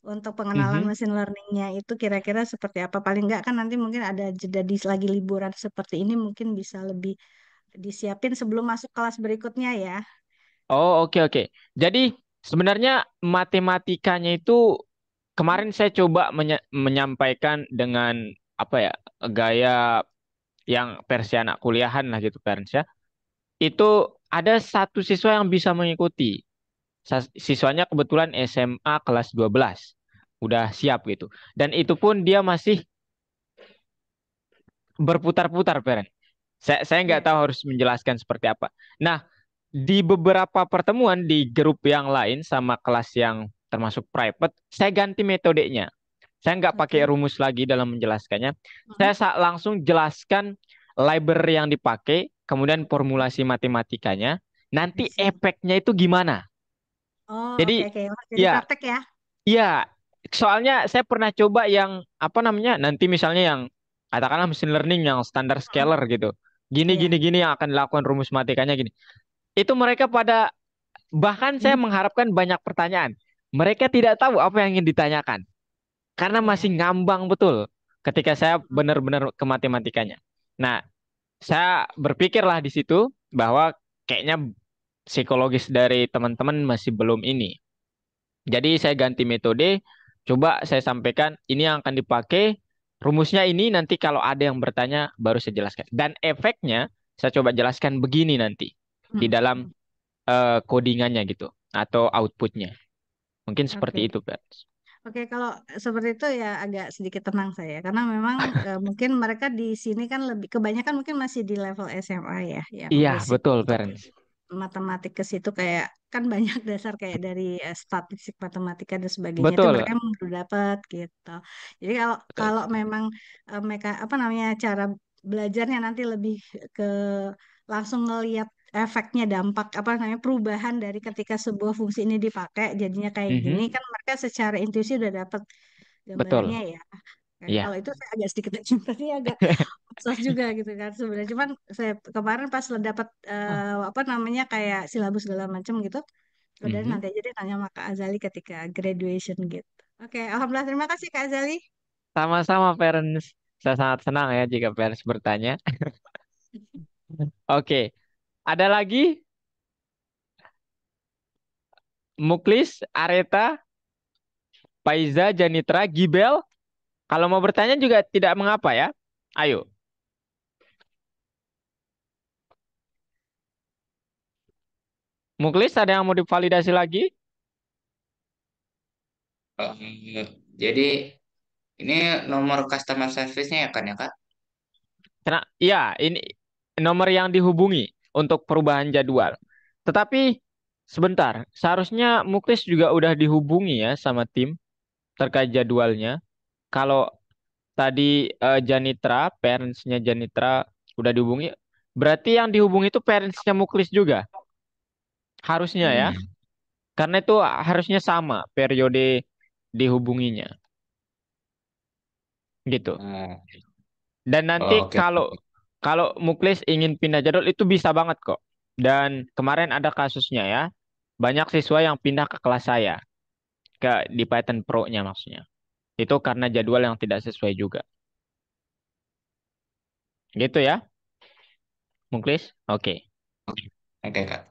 untuk pengenalan mhm. mesin learningnya itu kira-kira seperti apa? Paling nggak kan nanti mungkin ada jeda di lagi liburan seperti ini mungkin bisa lebih disiapin sebelum masuk kelas berikutnya ya. Oh, oke, oke. Jadi sebenarnya matematikanya itu kemarin saya coba menyampaikan dengan apa ya, gaya yang versi anak kuliahan lah gitu parents ya. Itu ada satu siswa yang bisa mengikuti. Siswanya kebetulan SMA kelas 12. Udah siap gitu. Dan itu pun dia masih berputar-putar parent. Saya nggak Ya. tahu harus menjelaskan seperti apa. Nah, di beberapa pertemuan di grup yang lain sama kelas yang termasuk private, saya ganti metodenya. Saya nggak pakai Oke. rumus lagi dalam menjelaskannya. Saya Mhm. langsung jelaskan library yang dipakai, kemudian formulasi matematikanya, I nanti see. efeknya itu gimana. Oh, oke, Jadi oke. Oh, jadi ya, praktek ya. ya, soalnya saya pernah coba yang apa namanya, nanti misalnya yang katakanlah machine learning yang standar Mhm. scalar gitu. Gini, Iya. gini, gini yang akan dilakukan rumus matematikanya gini. Itu mereka pada, bahkan saya Bingung. mengharapkan banyak pertanyaan. Mereka tidak tahu apa yang ingin ditanyakan. Karena Iya. masih ngambang betul ketika saya Mhm. benar-benar ke matematikanya. Nah, saya berpikirlah di situ bahwa kayaknya psikologis dari teman-teman masih belum ini. Jadi saya ganti metode, coba saya sampaikan ini yang akan dipakai. Rumusnya ini nanti kalau ada yang bertanya baru saya jelaskan. Dan efeknya saya coba jelaskan begini nanti di dalam codingannya gitu atau outputnya. Mungkin seperti Oke. itu, Pak. Oke, kalau seperti itu ya agak sedikit tenang saya, karena memang mungkin mereka di sini kan lebih kebanyakan mungkin masih di level SMA ya, yang Iya, basic betul, untuk parents. matematik ke situ kayak kan banyak dasar kayak dari statistik matematika dan sebagainya itu Betul, mereka baru dapat gitu. Jadi kalau betul. kalau memang mereka apa namanya cara belajarnya nanti lebih ke langsung ngelihat efeknya dampak apa namanya perubahan dari ketika sebuah fungsi ini dipakai jadinya kayak Mhm, gini kan mereka secara intuisi udah dapat gambarannya betul. ya. Kan Iya. kalau itu saya agak sedikit tapi agak susah juga gitu kan sebenarnya. Cuman saya kemarin pas dapat apa namanya kayak silabus segala macam gitu, udah Mhm. nanti aja deh tanya sama Kak Azali ketika graduation gitu. Oke, alhamdulillah terima kasih Kak Azali. Sama-sama, parents. Saya sangat senang ya jika parents bertanya. Oke, ada lagi? Muklis, Areta, Paiza, Janitra, Gibel. Kalau mau bertanya juga tidak mengapa ya. Ayo. Muklis, ada yang mau divalidasi lagi? Eh, jadi ini nomor customer service-nya ya kan ya Kak? Ya, ini nomor yang dihubungi untuk perubahan jadwal. Tetapi sebentar, seharusnya Muklis juga udah dihubungi ya sama tim terkait jadwalnya. Kalau tadi Janitra, parents-nya Janitra udah dihubungi, berarti yang dihubungi itu parents-nya Muklis juga. Harusnya ya, Hmm. karena itu harusnya sama periode dihubunginya gitu. Oh, Dan nanti oke. kalau kalau Muklis ingin pindah jadwal itu bisa banget kok. Dan kemarin ada kasusnya ya. Banyak siswa yang pindah ke kelas saya, ke di Python Pro-nya maksudnya. Itu karena jadwal yang tidak sesuai juga. Gitu ya, Muklis? Oke. Oke Kak.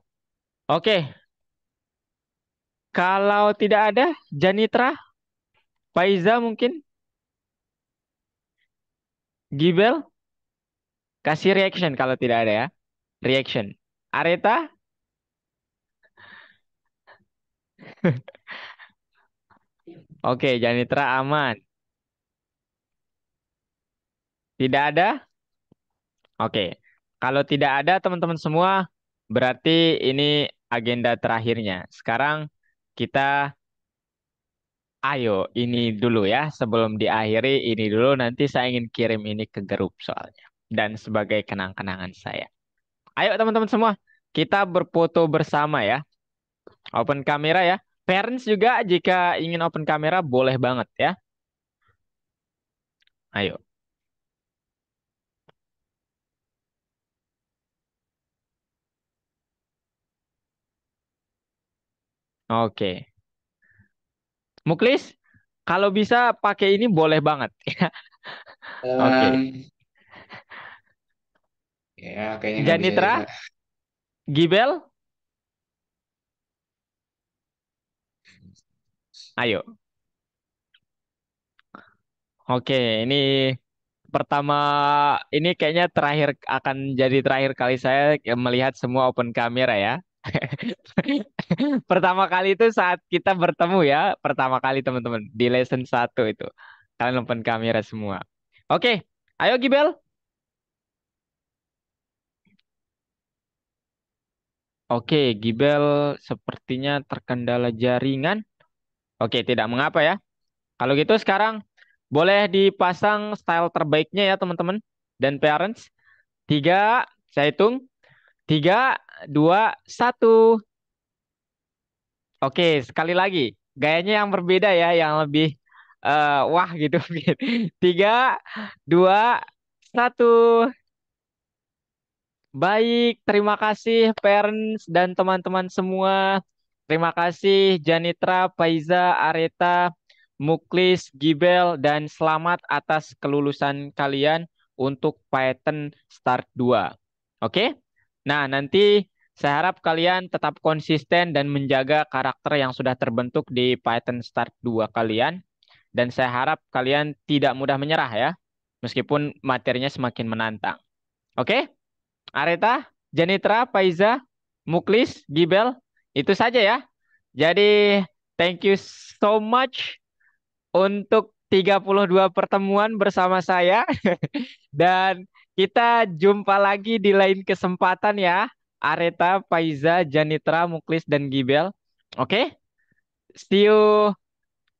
Oke, kalau tidak ada Janitra, Faiza mungkin, Gibel, kasih reaction kalau tidak ada ya. Reaction. Areta, oke, Janitra aman. Tidak ada? Oke. Kalau tidak ada teman-teman semua, berarti ini agenda terakhirnya. Sekarang kita ayo ini dulu ya. Sebelum diakhiri ini dulu nanti saya ingin kirim ini ke grup soalnya. Dan sebagai kenang-kenangan saya. Ayo teman-teman semua, kita berfoto bersama ya. Open kamera ya. Parents juga jika ingin open kamera boleh banget ya. Ayo. Oke. Muklis, kalau bisa pakai ini boleh banget. Oke. Em, ya kayaknya nggak bisa deh Janitra, Kak. Gibel, ayo. Oke, ini pertama ini kayaknya terakhir akan jadi terakhir kali saya melihat semua open kamera ya. Pertama kali itu saat kita bertemu ya, pertama kali teman-teman di lesson 1 itu. Kalian open kamera semua. Oke, ayo Gibel. Oke, Gibel sepertinya terkendala jaringan. Oke, tidak mengapa ya. Kalau gitu sekarang boleh dipasang style terbaiknya ya teman-teman dan parents. Tiga, saya hitung. Tiga, dua, satu. Oke, sekali lagi. Gayanya yang berbeda ya, yang lebih wah gitu. Tiga, dua, satu. Baik, terima kasih parents dan teman-teman semua. Terima kasih Janitra, Faiza, Areta, Muklis, Gibel, dan selamat atas kelulusan kalian untuk Python Start 2. Oke? Nah, nanti saya harap kalian tetap konsisten dan menjaga karakter yang sudah terbentuk di Python Start 2 kalian. Dan saya harap kalian tidak mudah menyerah ya, meskipun materinya semakin menantang. Oke? Areta, Janitra, Faiza, Muklis, Gibel, itu saja ya. Jadi, thank you so much untuk 32 pertemuan bersama saya. Dan kita jumpa lagi di lain kesempatan ya. Areta, Faiza, Janitra, Muklis, dan Gibel. Oke? See you.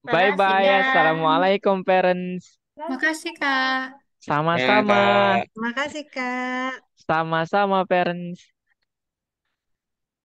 Makasih, Bye-bye. Kak. Assalamualaikum, parents. Makasih, Kak. Ya, Sama-sama. Kak. Makasih, Kak. Sama-sama, parents.